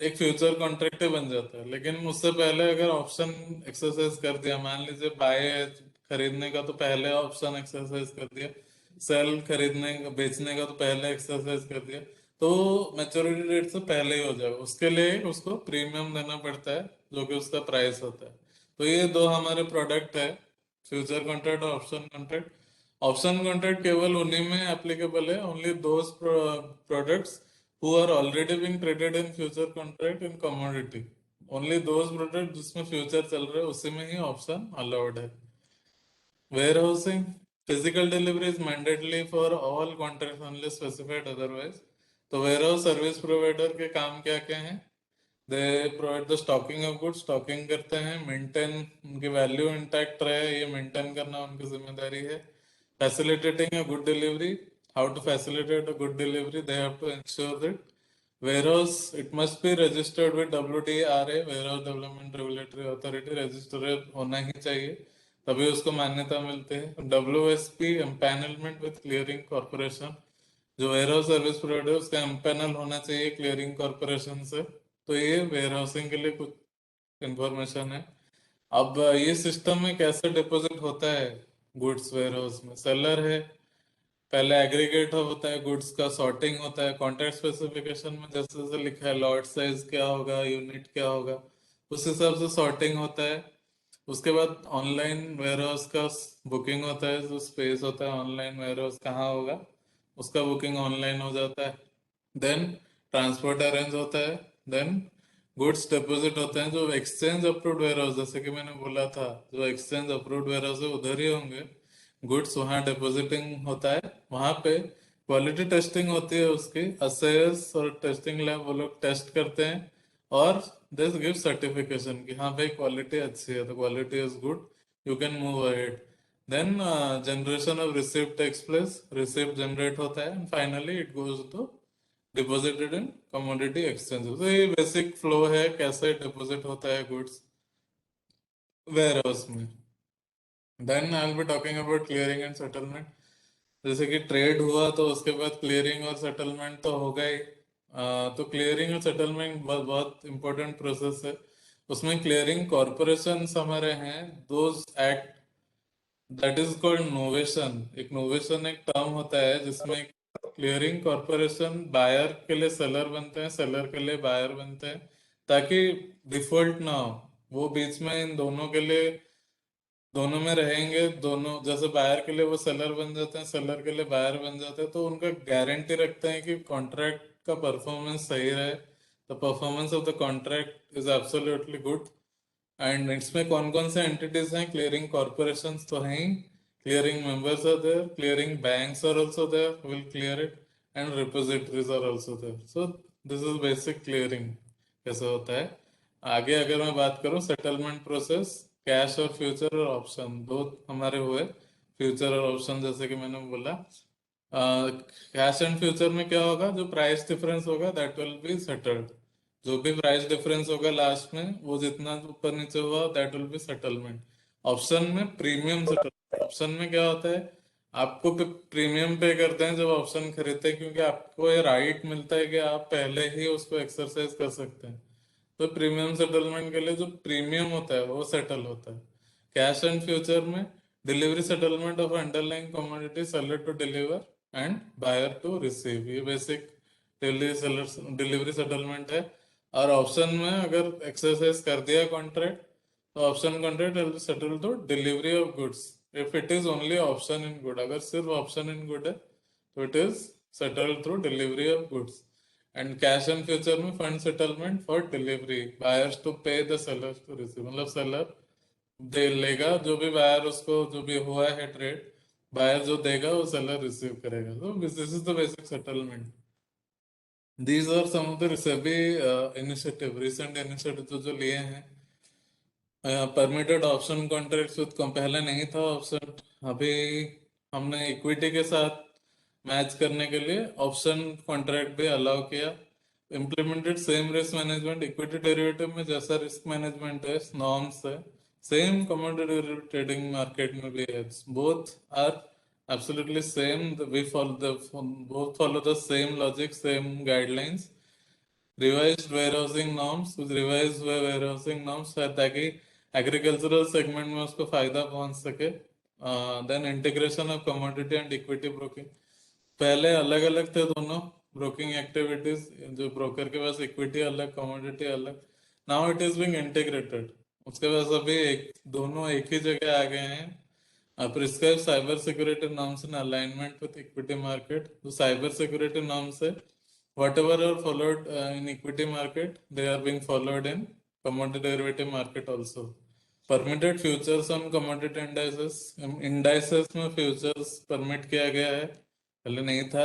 एक फ्यूचर कॉन्ट्रैक्ट ही बन जाता है। लेकिन उससे पहले अगर ऑप्शन एक्सरसाइज कर दिया, मान लीजिए बाय है खरीदने का तो पहले ऑप्शन एक्सरसाइज कर दिया, सेल खरीदने का बेचने का तो पहले एक्सरसाइज कर दिया, तो मैच्योरिटी डेट से पहले ही हो जाएगा। उसके लिए उसको प्रीमियम देना पड़ता है जो कि उसका प्राइस होता है। तो ये दो हमारे प्रोडक्ट है, फ्यूचर कॉन्ट्रैक्ट और ऑप्शन कॉन्ट्रैक्ट। ऑप्शन कॉन्ट्रैक्ट केवल उन्हीं में एप्लीकेबल है, only those products who are already being traded in future contract in commodity। only those product जिसमें फ्यूचर चल रहे हैं उसी में ही ऑप्शन अलाउड है। warehousing, physical delivery is mandatory for all contracts unless specified otherwise। तो warehouse सर्विस प्रोवाइडर के काम क्या क्या हैं। They provide the stocking of goods, stocking करते हैं, मेंटेन, उनकी वैल्यू इंटैक्ट रहे ये मेंटेन करना उनकी जिम्मेदारी है। Facilitating a good delivery, how to facilitate a good delivery, they have to ensure that warehouse it must be registered with WDRA, warehouse development regulatory authority, registered होना ही चाहिए तभी उसको मान्यता मिलती है। WSP empanelment with clearing corporation, जो वेयर हाउस सर्विस प्रोवाइडर उसका एम्पैनल होना चाहिए क्लियरिंग कॉर्पोरेशन से। तो ये वेयर हाउसिंग के लिए कुछ इंफॉर्मेशन है। अब ये सिस्टम में कैसे डिपॉजिट होता है गुड्स वेयर हाउस में, सेलर है, पहले एग्रीगेट होता है गुड्स का, सॉर्टिंग होता है, कॉन्ट्रैक्ट स्पेसिफिकेशन में जैसे जैसे लिखा है लॉट साइज क्या होगा, यूनिट क्या होगा, उस हिसाब से सॉर्टिंग होता है। उसके बाद ऑनलाइन वेयर हाउस का बुकिंग होता है, जो स्पेस होता है ऑनलाइन वेयर हाउस कहाँ होगा उसका बुकिंग ऑनलाइन हो जाता है। देन ट्रांसपोर्ट अरेंज होता है। देन गुड्स डिपॉजिट होते हैं, जो एक्सचेंज अप्रूव्ड वेयर हाउस, जैसे कि मैंने बोला था जो एक्सचेंज अप्रूव्ड वेयर हाउस है उधर ही होंगे गुड्स, वहाँ डिपॉजिटिंग होता है। वहाँ पे क्वालिटी टेस्टिंग होती है, उसकी असेयर्स और टेस्टिंग लैब वो लोग टेस्ट करते हैं और दिस गिव सर्टिफिकेशन कि हाँ भाई क्वालिटी अच्छी है, तो quality is good, you can move ahead. Then generation of receipt takes place, receipt generate होता है and finally it goes to deposited in commodity exchange. तो ये बेसिक फ्लो है कैसे डिपॉजिट होता है गुड्स वेयर हाउस में। Then I will be talking about clearing and settlement. जैसे कि ट्रेड हुआ तो उसके बाद क्लियरिंग और सेटलमेंट तो होगा ही। तो क्लियरिंग और सेटलमेंट बहुत बहुत इंपॉर्टेंट प्रोसेस है। उसमें क्लियरिंग कॉरपोरेशन हमारे हैं, those act, that is called novation. एक नोवेशन एक टर्म होता है जिसमें क्लियरिंग कॉरपोरेशन बायर के लिए सेलर बनते हैं, सेलर के लिए बायर बनते हैं, ताकि डिफॉल्ट ना हो। वो बीच में इन दोनों के लिए, दोनों में रहेंगे, दोनों जैसे बायर के लिए वो सेलर बन जाते हैं, सेलर के लिए बायर बन जाते हैं, तो उनका गारंटी रखते हैं कि कॉन्ट्रैक्ट का परफॉर्मेंस सही रहे, the performance of the contract is absolutely good. And इसमें कौन कौन से एंटिटीज हैं, क्लियरिंग कॉर्पोरेशंस तो हैं ही, clearing members are there, clearing banks are also there will clear it, and repositories are also there. So this is basic clearing कैसे होता है। आगे अगर मैं बात करूं सेटलमेंट प्रोसेस, कैश और फ्यूचर और ऑप्शन दो हमारे हुए, फ्यूचर और ऑप्शन जैसे कि मैंने बोला। कैश एंड फ्यूचर में क्या होगा, जो प्राइस डिफरेंस होगा दैट विल बी सेटल्ड। जो भी प्राइस डिफरेंस होगा लास्ट में वो जितना ऊपर नीचे हुआ that will be settlement. Option में प्रीमियम सेटलमेंट, ऑप्शन में क्या होता है, आपको प्रीमियम पे करते हैं जब ऑप्शन खरीदते हैं, क्योंकि आपको ये राइट मिलता है कि आप पहले ही उसको एक्सरसाइज कर सकते हैं। तो प्रीमियम सेटलमेंट के लिए जो प्रीमियम होता है वो सेटल होता है। कैश एंड फ्यूचर में delivery settlement of underlying commodity, seller to deliver and buyer to receive, ये बेसिक डिलीवरी सेटलमेंट है। और ऑप्शन में अगर एक्सरसाइज कर दिया कॉन्ट्रैक्ट, तो option contract will settle to delivery of goods if it is only option in good. अगर सिर्फ ऑप्शन इन गुड है तो it is settled through delivery of goods. And cash and future में fund settlement for delivery, buyers to pay the sellers to receive, मतलब सेलर दे लेगा जो भी बायर, उसको जो भी हुआ है ट्रेड, बायर जो देगा वो सेलर रिसीव करेगा। तो this is the basic settlement. These are some of the सभी इनिशिएटिव, रिसेंट इनिशिएटिव जो लिए हैं। परमिटेड ऑप्शन कॉन्ट्रैक्ट्स पहले नहीं था ऑप्शन, अभी हमने इक्विटी के साथ मैच करने के लिए ऑप्शन कॉन्ट्रैक्ट भी अलाउ किया। Implemented same risk management, equity derivative में जैसा रिस्क मैनेजमेंट है, नॉर्म्स है, सेम कमोडिटी ट्रेडिंग मार्केट में भी है। Both are absolutely same, we follow the both follow the same logic, same guidelines। Revised warehousing norms, कुछ रिवाइज हुए वेयरहाउसिंग नॉर्म्स है ताकि एग्रीकल्चरल सेगमेंट में उसको फायदा पहुंच सके। Then integration of commodity and equity broking, पहले अलग अलग थे दोनों ब्रोकिंग एक्टिविटीज, जो ब्रोकर के पास इक्विटी अलग कमोडिटी अलग, now it is being integrated. उसके पास अभी एक दोनों एक ही जगह आ गए हैं। Prescribe cyber security norms in alignment with equity market, जो साइबर सिक्योरिटी नॉर्म्स है whatever are followed in equity market, they are being followed in commodity derivative market also। permitted futures on commodity indices, indices में futures permit किया गया है, पहले नहीं था।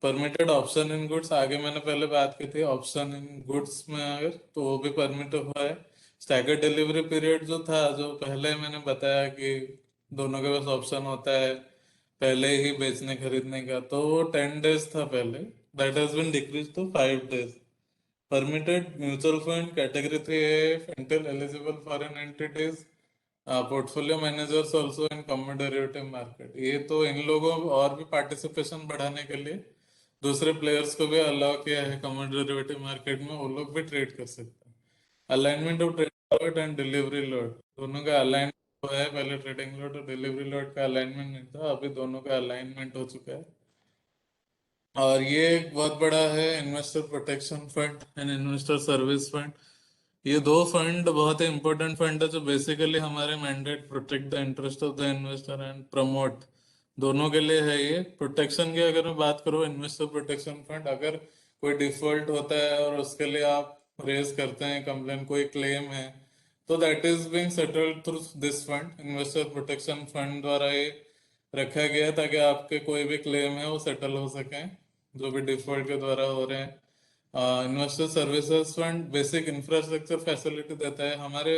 permitted option in goods, आगे मैंने पहले बात की थी option in goods में अगर, तो वो भी permit हुआ है। staggered delivery period जो था, जो पहले मैंने बताया कि दोनों के पास ऑप्शन होता है पहले ही बेचने खरीदने का, तो वो 10 days था पहले, that has been decrease to 5 days। Permitted mutual fund category 3 until eligible foreign entities, portfolio managers also in commodity derivative market, ये तो इन लोगों और भी पार्टिसिपेशन बढ़ाने के लिए दूसरे प्लेयर्स को भी अलाउ किया है कमोडिटी डेरिवेटिव मार्केट में, वो लोग भी ट्रेड कर सकते हैं। Alignment of trading lot and delivery lot, दोनों का अलाइनमेंट हुआ है। पहले ट्रेडिंग लॉट और डिलीवरी लॉट का अलाइनमेंट नहीं था, अभी दोनों का अलाइनमेंट हो चुका है। और ये एक बहुत बड़ा है investor protection fund and investor service fund. ये दो फंड बहुत ही इंपॉर्टेंट फंड है जो बेसिकली हमारे mandate protect the interest of the investor and promote, दोनों के लिए है। ये प्रोटेक्शन की अगर मैं बात करूँ, इन्वेस्टर प्रोटेक्शन फंड, अगर कोई डिफॉल्ट होता है और उसके लिए आप रेज करते हैं कंप्लेन, कोई क्लेम है, तो that is being settled through this fund. Investor protection fund द्वारा ये रखा गया है ताकि आपके कोई भी क्लेम है वो सेटल हो सके जो भी डिफॉल्ट के द्वारा हो रहे हैं। Investor services fund basic infrastructure facility देता है। हमारे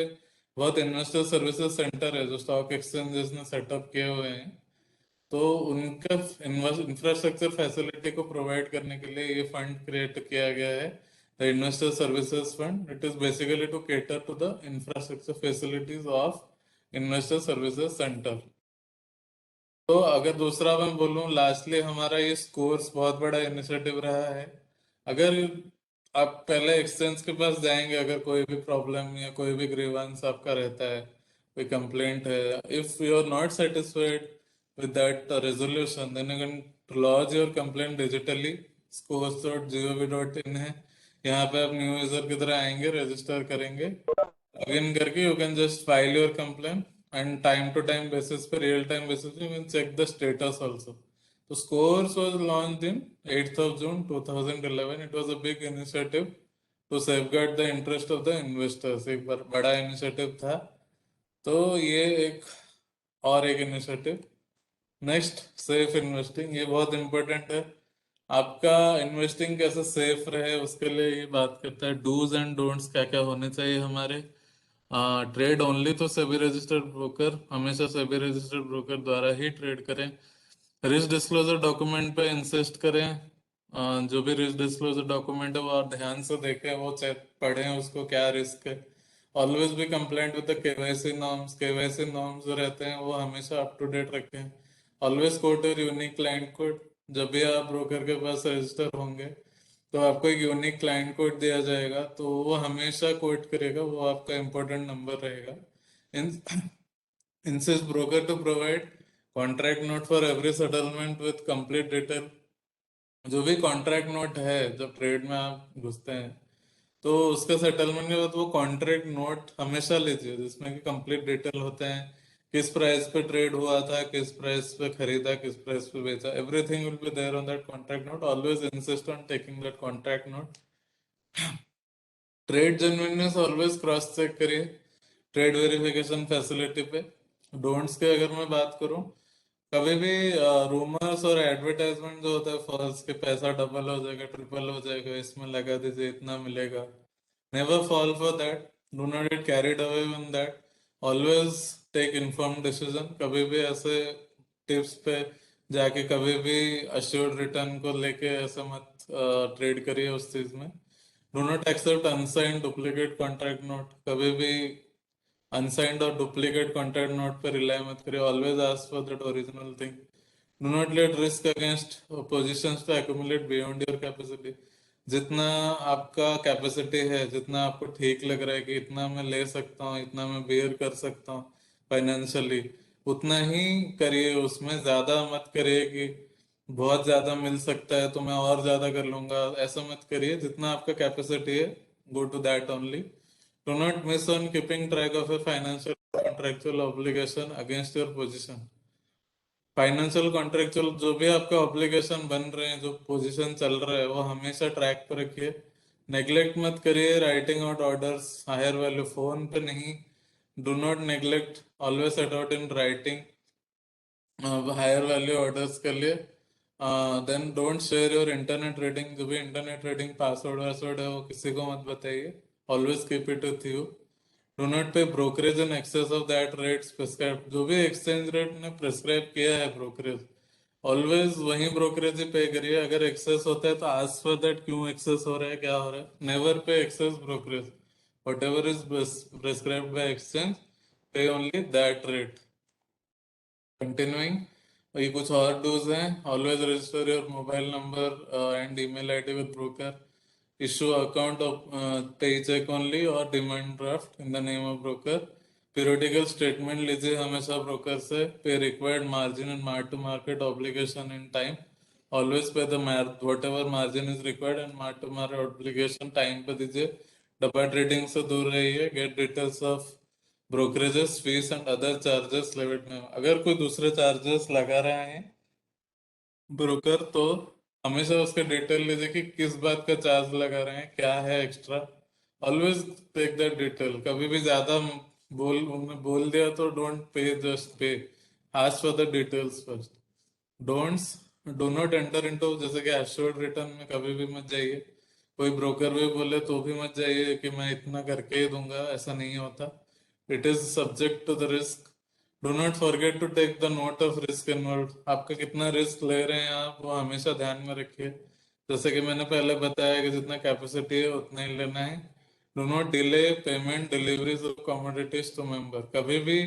बहुत इन्वेस्टर सर्विसेज सेंटर है जो स्टॉक एक्सचेंजेस ने सेटअप किए हुए हैं, तो उनका इंफ्रास्ट्रक्चर फैसिलिटी को प्रोवाइड करने के लिए ये फंड क्रिएट किया गया है, the investor services fund. It is basically to cater to the infrastructure facilities of investor services centre. तो अगर दूसरा मैं बोलूँ, लास्टली हमारा ये स्कोर्स बहुत बड़ा इनिशिएटिव रहा है। अगर आप पहले एक्सचेंज के पास जाएंगे, अगर कोई भी प्रॉब्लम या कोई भी ग्रीवेंस आपका रहता है, कोई कंप्लेंट है, if you are not satisfied with that resolution, then you can lodge your complaint digitally. scores.gov.in है, यहाँ पे आप न्यू यूजर की तरह आएंगे, रजिस्टर करेंगे, लॉगिन करके you can just file your complaint and time to time basis पे, रियल टाइम बेसिस पे you can check the status also. तो scores was launched in 8th of June 2011। It was a big initiative to safeguard the interest of the investors, एक बार बड़ा इनिशिएटिव था। तो ये एक और एक इनिशिएटिव। नेक्स्ट, सेफ इन्वेस्टिंग, ये बहुत इंपॉर्टेंट है। आपका इन्वेस्टिंग कैसे सेफ रहे उसके लिए ये बात करता है। डूज एंड डोंट्स क्या क्या होने चाहिए हमारे। ट्रेड ओनली तो सेबी रजिस्टर्ड ब्रोकर, हमेशा सेबी रजिस्टर्ड ब्रोकर द्वारा ही ट्रेड करें। रिस्क डिस्क्लोजर डॉक्यूमेंट पे इंसिस्ट करें। जो भी रिस्क डिस्क्लोजर डॉक्यूमेंट है वो आप ध्यान से देखें, वो चेक पढ़ें उसको, क्या रिस्क है। ऑलवेज भी compliant with the KYC norms, KYC norms जो रहते हैं वो हमेशा अप टू डेट रखें। Always quote your unique client code. जब भी आप ब्रोकर के पास रजिस्टर होंगे तो आपको एक यूनिक क्लाइंट कोड दिया जाएगा, तो वो हमेशा कोट करेगा, वो आपका इंपॉर्टेंट नंबर रहेगा। insist broker to provide contract note for every settlement with complete detail। जो भी कॉन्ट्रैक्ट नोट है, जब ट्रेड में आप घुसते हैं तो उसका सेटलमेंट के बाद वो कॉन्ट्रैक्ट नोट हमेशा लीजिए जिसमें कि कंप्लीट डिटेल होते हैं, किस प्राइस पे ट्रेड हुआ था, किस प्राइस पे खरीदा, किस प्राइस पे बेचा, everything will be there on that contract note. Always insist on taking that contract note. Trade genuineness always cross check करिए ट्रेड वेरिफिकेशन फैसिलिटी पे। डोंट्स के अगर मैं बात करूं, कभी भी रूमर्स और एडवर्टाइजमेंट जो होता है फॉल्स, के पैसा डबल हो जाएगा, ट्रिपल हो जाएगा, इसमें लगा दीजिए, इतना मिलेगा, never fall for that. Do not get carried away with that. Always take informed decision. कभी भी ऐसे टिप्स पे जाके कभी भी अश्योर्ड रिटर्न को लेके ऐसे मत ट्रेड करिए उस चीज में। Do not accept unsigned duplicate contract note. कभी भी अनसाइंड और डुप्लीकेट कॉन्ट्रैक्ट नोट पर रिलाई मत करिए। Always ask for that original thing. Do not let risk against positions to accumulate beyond your capacity. जितना आपका कैपेसिटी है, जितना आपको ठीक लग रहा है कि इतना मैं ले सकता हूँ, इतना मैं बेयर कर सकता हूँ फाइनेंशियली, उतना ही करिए। उसमें ज्यादा मत करिए कि बहुत ज्यादा मिल सकता है तो मैं और ज्यादा कर लूंगा, ऐसा मत करिए। जितना आपका कैपेसिटी है, go to that only. Do not miss on keeping track of a financial contractual obligation against your position। Financial contractual जो भी आपका ऑब्लिगेशन बन रहे हैं, जो पोजीशन चल रहा है, वो हमेशा ट्रैक पर रखिए। नेग्लेक्ट मत करिए writing out orders higher value, phone पे नहीं। Do not neglect, always set out in writing higher value orders के लिए। Then don't share your internet trading, जो भी इंटरनेट ट्रेडिंग पासवर्ड वासवर्ड है वो किसी को मत बताइए। Always keep it with you. Do not pay brokerage in excess of that rates prescribe. जो भी एक्सचेंज रेट ने प्रिस्क्राइब किया है ब्रोकरेज, ऑलवेज वही ब्रोकरेज ही पे करिए। अगर एक्सेस होता है तो आस्क फॉर दैट, क्यों एक्सेस हो रहा है, क्या हो रहा है। Never pay excess brokerage. Whatever is prescribed by exchange, pay only that rate. Continuing, ये कुछ और डूज हैं. Always register your mobile number and email ID with broker. Issue account of paycheck only और demand draft in the name of broker. Periodical statement लीजिए हमेशा ब्रोकर से. Pay required margin and mark to market obligation in time. Always pay the whatever margin is required and mark to market obligation time pay दीजिए. डबल ट्रेडिंग से दूर रहिए. Get details of brokerages fees and other charges Levitt में. अगर कोई दूसरे चार्जेस लगा रहे हैं ब्रोकर तो हमेशा उसका डिटेल लीजिए कि किस बात का चार्ज लगा रहे हैं, क्या है extra. Always take that detail. कभी भी ज्यादा उन्होंने बोल दिया तो डोंट पे, जस्ट पे. Ask for the details first. Don'ts do not enter into, जैसे कि एश्योर्ड रिटर्न में कभी भी मत जाइए. कोई ब्रोकर भी बोले तो भी मत जाइए कि मैं इतना करके ही दूंगा, ऐसा नहीं होता. It is subject to the risk. Do not forget to take the note of risk involve. आपका कितना रिस्क ले रहे हैं आप, वो हमेशा ध्यान में रखिए. जैसे कि मैंने पहले बताया कि जितना कैपेसिटी है उतना ही लेना है. Do not delay payment deliveries of commodities to member. कभी भी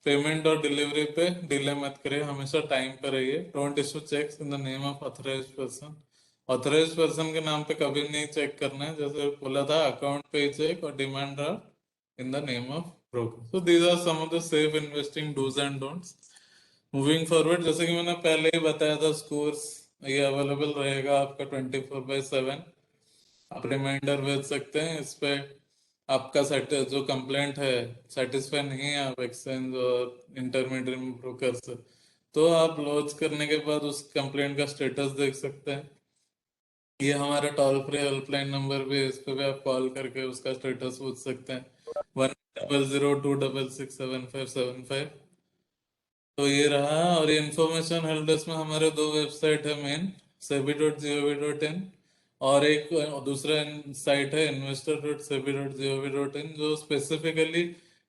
पेमेंट और डिलीवरी पे डिले मत करिए, हमेशा टाइम पे रहिए. Don't issue checks in the name of authorised person. Authorised person के नाम पे कभी नहीं चेक करना है. जैसे बोला था, अकाउंट पे चेक और demand draft in the name of broker. So these are some of the safe investing dos and don'ts. Moving forward, जैसे कि मैंने पहले ही बताया था, स्कोर्स ये अवेलेबल रहेगा आपका 24/7. आप रिमाइंडर भेज सकते हैं इस पे. आपका जो कंप्लेंट है सेटिस्फाई नहीं है आप एक्सचेंज और इंटरमीडिएट ब्रोकर से, तो आप लॉन्च करने के बाद उस कंप्लेंट का स्टेटस देख सकते हैं. ये हमारा टोल फ्री हेल्पलाइन नंबर भी है, इस पे भी आप कॉल करके उसका स्टेटस पूछ सकते हैं. 1002667575. तो ये रहा. और ये इंफॉर्मेशन हेल्प डेस्क में हमारे दो वेबसाइट है मेन, sebi.gov.in, और एक दूसरा साइट है investor.sebi.gov.in, जो स्पेसिफिकली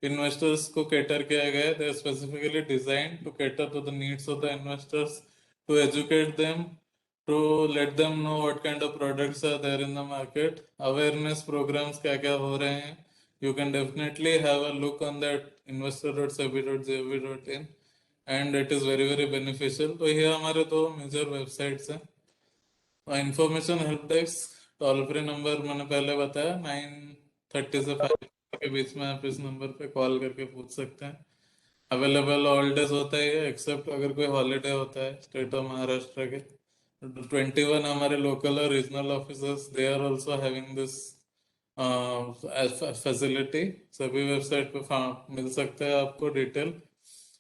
इन्वेस्टर्स को कैटर किया गया है. They are specifically design to cater to the needs of the investors, to educate them, to let them know what kind of products are there in the market. Awareness programs क्या क्या हो रहे हैं, you can definitely have a look on that investor.sebi.gov.in, and it is very very beneficial. तो ये हमारे दो मेजर वेबसाइट्स हैं. Information help desk toll free number मैंने पहले बताया, 9:30 से 5 के बीच में आप इस नंबर पे कॉल करके पूछ सकते हैं. अवेलेबल ऑल डेज होता है ये, एक्सेप्ट अगर कोई हॉलीडे होता है स्टेट ऑफ महाराष्ट्र के. 21 हमारे लोकल और regional officers, they are also having this facility. सभी वेबसाइट पे मिल सकता है आपको डिटेल.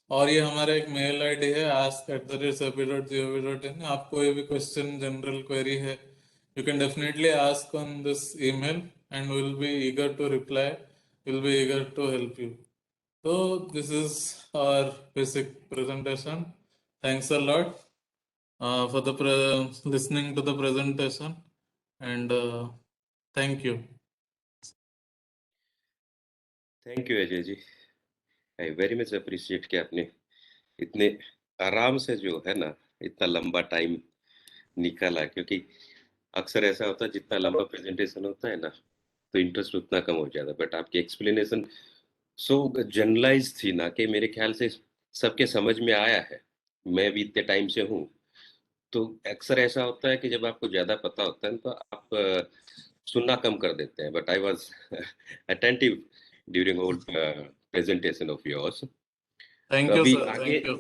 और ये हमारा एक मेल आईडी है, ask@sebi.gov.in. आप कोई भी क्वेश्चन जनरल क्वेरी है, you can definitely ask on this email and we'll be eager to reply. We'll be eager to help you. So this is our basic presentation. Thanks a lot for the listening to the presentation, and thank you. Thank you Ajay ji. I very much appreciate कि आपने इतने आराम से जो है ना इतना लंबा टाइम निकाला, क्योंकि अक्सर ऐसा होता है जितना लंबा प्रेजेंटेशन होता है ना तो इंटरेस्ट उतना कम हो जाता है. बट आपकी एक्सप्लेनेशन सो जनरलाइज थी ना कि मेरे ख्याल से सबके समझ में आया है. मैं भी इतने टाइम से हूँ, तो अक्सर ऐसा होता है कि जब आपको ज़्यादा पता होता है तो आप सुनना कम कर देते हैं. But I was attentive during whole presentation of yours. Thank तो you, अभी sir. आगे Thank you.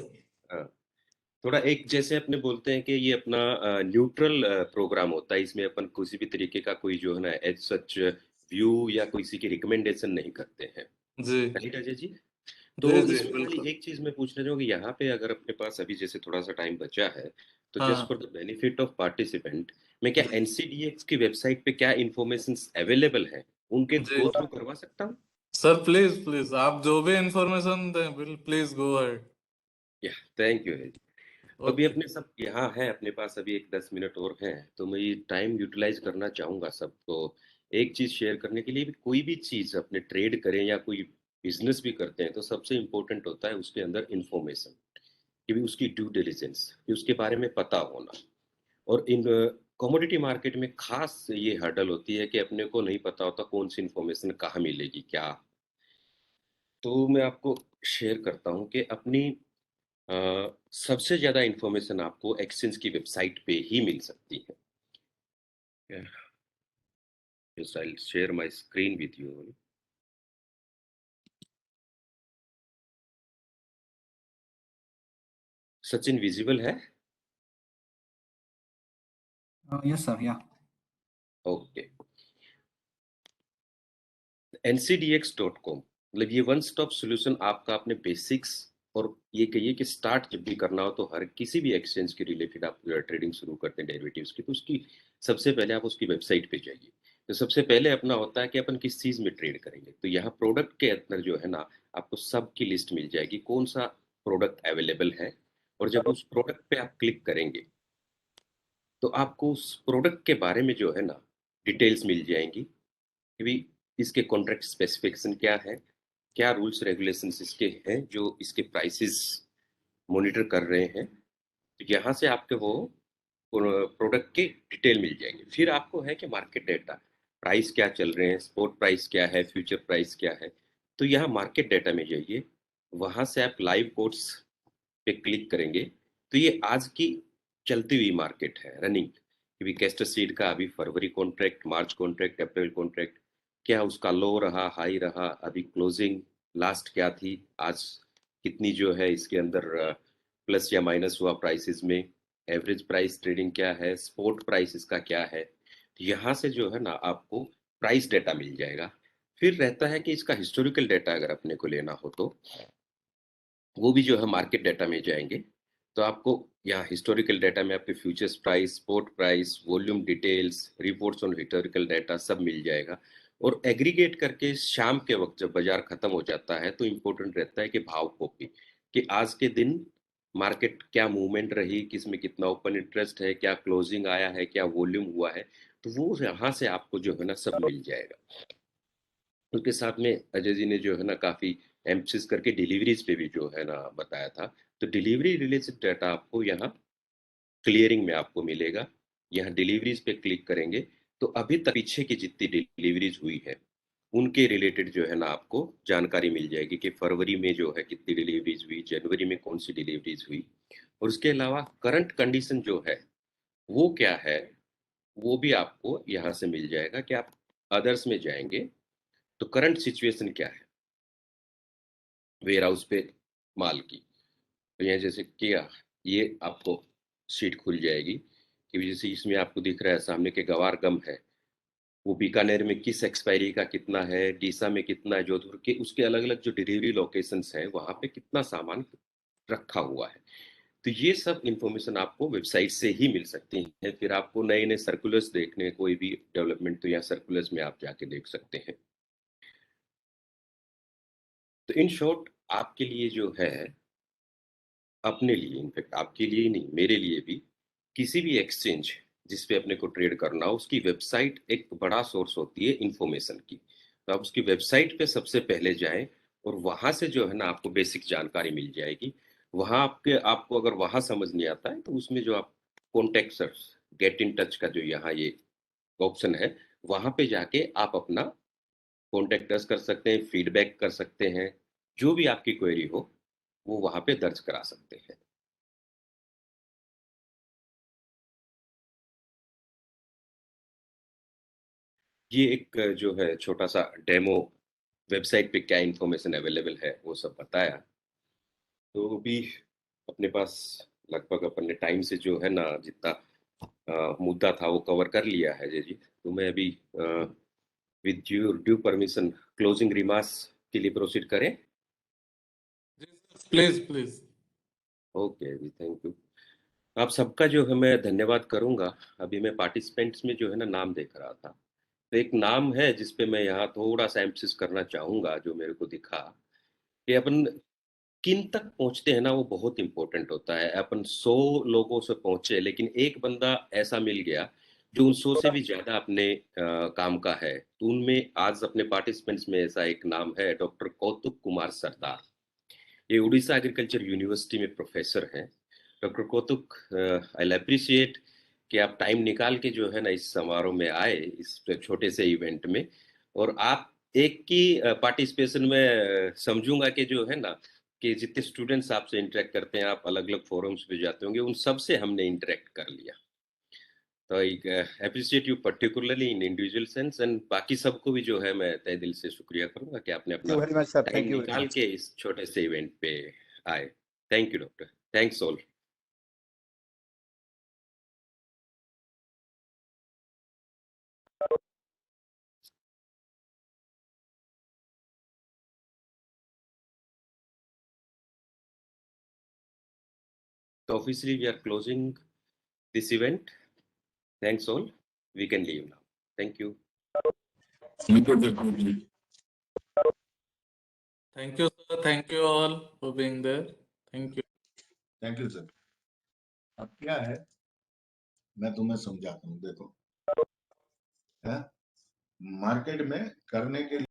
थोड़ा एक जैसे अपने बोलते हैं कि ये अपना न्यूट्रल प्रोग्राम होता है, इसमें अपन किसी भी तरीके का कोई जो है ना एज सच व्यू या किसी की रिकमेंडेशन नहीं करते हैं. जी राइट अजय जी? तो जी जी इसमें खाली बिल्कुल. एक चीज मैं पूछना चाहूँगा, यहाँ पे अगर अपने पास अभी जैसे थोड़ा सा टाइम बचा है तो जस्ट हाँ for the benefit of participant, मैं क्या जी एनसीडीएक्स की वेबसाइट पे क्या इंफॉर्मेशन अवेलेबल है उनके जी गो थ्रू करवा सकता हूँ? सर, प्लीज प्लीज आप जो भी इंफॉर्मेशन दें, प्लीज गो अहेड. या थैंक यू. तो अभी ओके अपने सब यहाँ है, अपने पास अभी एक 10 मिनट और हैं, तो मैं ये टाइम यूटिलाइज करना चाहूंगा सबको एक चीज शेयर करने के लिए. भी कोई भी चीज अपने ट्रेड करें या कोई बिजनेस भी करते हैं तो सबसे इम्पोर्टेंट होता है उसके अंदर इंफॉर्मेशन, कि भी उसकी ड्यू डिलिजेंस, कि उसके बारे में पता होना. और इन कमोडिटी मार्केट में खास ये हर्डल होती है कि अपने को नहीं पता होता कौन सी इंफॉर्मेशन कहाँ मिलेगी क्या. तो मैं आपको शेयर करता हूँ कि अपनी सबसे ज्यादा इंफॉर्मेशन आपको एक्सचेंज की वेबसाइट पे ही मिल सकती है। Yes, I'll share my screen with you. Sachin visible है? Yes, sir. Yeah. Okay. ncdx.com मतलब ये वन स्टॉप सॉल्यूशन आपका अपने बेसिक्स और ये कहिए कि स्टार्ट जब भी करना हो तो हर किसी भी एक्सचेंज के रिलेटेड आप ट्रेडिंग शुरू करते हैं डेरिवेटिव्स की, तो उसकी सबसे पहले आप उसकी वेबसाइट पे जाइए। तो सबसे पहले अपना होता है कि अपन किस चीज में ट्रेड करेंगे, तो यहाँ प्रोडक्ट के अंदर जो है ना आपको सब की लिस्ट मिल जाएगी, कौन सा प्रोडक्ट अवेलेबल है। और जब उस प्रोडक्ट पे आप क्लिक करेंगे तो आपको उस प्रोडक्ट के बारे में जो है ना डिटेल्स मिल जाएंगी कि भी इसके कॉन्ट्रैक्ट स्पेसिफिकेशन क्या है, क्या रूल्स रेगुलेशंस इसके हैं जो इसके प्राइसेस मॉनिटर कर रहे हैं। तो यहाँ से आपके वो प्रोडक्ट के डिटेल मिल जाएंगे। फिर आपको है कि मार्केट डेटा, प्राइस क्या चल रहे हैं, स्पॉट प्राइस क्या है, फ्यूचर प्राइस क्या है। तो यहाँ मार्केट डेटा में जाइए, वहां से आप लाइव कोट्स पे क्लिक करेंगे तो ये आज की चलती हुई मार्केट है रनिंग, कि भी कैस्टर सीड का अभी फरवरी कॉन्ट्रैक्ट, मार्च कॉन्ट्रैक्ट, अप्रैल कॉन्ट्रैक्ट, क्या उसका लो रहा, हाई रहा, अभी क्लोजिंग लास्ट क्या थी, आज कितनी जो है इसके अंदर प्लस या माइनस हुआ प्राइसेस में, एवरेज प्राइस ट्रेडिंग क्या है, स्पॉट प्राइस इसका क्या है। तो यहाँ से जो है ना आपको प्राइस डेटा मिल जाएगा। फिर रहता है कि इसका हिस्टोरिकल डेटा अगर अपने को लेना हो तो वो भी जो है मार्केट डेटा में जाएंगे। तो आपको यहाँ हिस्टोरिकल डेटा में आपके futures price, spot price, volume details, reports on historical data सब मिल जाएगा। और एग्रीगेट करके शाम के वक्त जब बाजार खत्म हो जाता है तो इम्पोर्टेंट रहता है कि भाव कॉपी, कि आज के दिन मार्केट क्या मूवमेंट रही, किस में कितना ओपन इंटरेस्ट है, क्या क्लोजिंग आया है, क्या वॉल्यूम हुआ है। तो वो यहाँ से आपको जो है ना सब मिल जाएगा। उसके साथ में अजय जी ने जो है ना काफी एम्फसिस करके डिलीवरीज पे भी जो है ना बताया था। तो डिलीवरी रिलेटेड डाटा आपको यहाँ क्लियरिंग में आपको मिलेगा। यहाँ डिलीवरीज पे क्लिक करेंगे तो अभी तक पीछे की जितनी डिलीवरीज हुई है उनके रिलेटेड जो है ना आपको जानकारी मिल जाएगी कि फरवरी में जो है कितनी डिलीवरीज हुई, जनवरी में कौन सी डिलीवरीज हुई। और उसके अलावा करंट कंडीशन जो है वो क्या है वो भी आपको यहाँ से मिल जाएगा कि आप अदर्स में जाएंगे तो करंट सिचुएशन क्या है वेयर हाउस पे माल की। तो यहाँ जैसे किया ये आपको शीट खुल जाएगी कि जैसे इसमें आपको दिख रहा है सामने के गवार गम है, वो बीकानेर में किस एक्सपायरी का कितना है, डीसा में कितना है, जोधपुर के उसके अलग अलग जो डिलीवरी लोकेशंस हैं वहां पे कितना सामान रखा हुआ है। तो ये सब इंफॉर्मेशन आपको वेबसाइट से ही मिल सकती है। फिर आपको नए नए सर्कुलर्स देखने, कोई भी डेवलपमेंट, तो यहाँ सर्कुलर्स में आप जाके देख सकते हैं। तो इन शॉर्ट आपके लिए जो है, अपने लिए, इनफैक्ट आपके लिए ही नहीं मेरे लिए भी, किसी भी एक्सचेंज जिस पे अपने को ट्रेड करना हो उसकी वेबसाइट एक बड़ा सोर्स होती है इंफॉर्मेशन की। तो आप उसकी वेबसाइट पे सबसे पहले जाएं और वहां से जो है ना आपको बेसिक जानकारी मिल जाएगी। वहां आपको अगर वहां समझ नहीं आता है तो उसमें जो आप contact search, get in touch का जो यहाँ ये ऑप्शन है, वहां पे जाके आप अपना कॉन्टेक्ट अस कर सकते हैं, फीडबैक कर सकते हैं, जो भी आपकी क्वेरी हो वो वहां पे दर्ज करा सकते हैं। ये एक जो है छोटा सा डेमो, वेबसाइट पे क्या इंफॉर्मेशन अवेलेबल है वो सब बताया। तो भी अपने पास लगभग अपन ने टाइम से जो है ना जितना मुद्दा था वो कवर कर लिया है जय जी। तो मैं अभी with your due permission closing remarks के लिए प्रोसीड करें। Please please. ओके जी, थैंक यू। आप सबका जो है मैं धन्यवाद करूंगा। अभी मैं पार्टिसिपेंट्स में जो है ना नाम देख रहा था, तो एक नाम है जिस पे मैं यहाँ थोड़ा सा एम्फसिस करना चाहूंगा, जो मेरे को दिखा कि अपन किन तक पहुंचते हैं ना वो बहुत इंपॉर्टेंट होता है। अपन 100 लोगों से पहुंचे लेकिन एक बंदा ऐसा मिल गया जो उन 100 से भी ज्यादा अपने काम का है। तो उनमें आज अपने पार्टिसिपेंट्स में ऐसा एक नाम है, डॉक्टर कौतुक कुमार सरदार। ये उड़ीसा एग्रीकल्चर यूनिवर्सिटी में प्रोफेसर हैं। डॉक्टर कौतुक, आई अप्रिशिएट कि आप टाइम निकाल के जो है ना इस समारोह में आए, इस छोटे से इवेंट में। और आप एक की पार्टिसिपेशन में समझूंगा कि जो है ना कि जितने स्टूडेंट्स आपसे इंटरेक्ट करते हैं, आप अलग अलग फोरम्स पे जाते होंगे, उन सब से हमने इंटरेक्ट कर लिया। तो एक appreciate you particularly in individual sense, and बाकी सबको भी जो है मैं तहे दिल से शुक्रिया करूंगा कि आपने अपना very much sir, time thank you very निकाल मच। के इस छोटे से इवेंट पे आए। Thank you doctor, thanks all. So officially we are closing this event. Thanks all. We can leave now. Thank you. Thank you, sir. Thank you all for being there. Thank you. Thank you sir. अब क्या है, मैं तुम्हें समझाता हूँ। देखो, मार्केट में करने के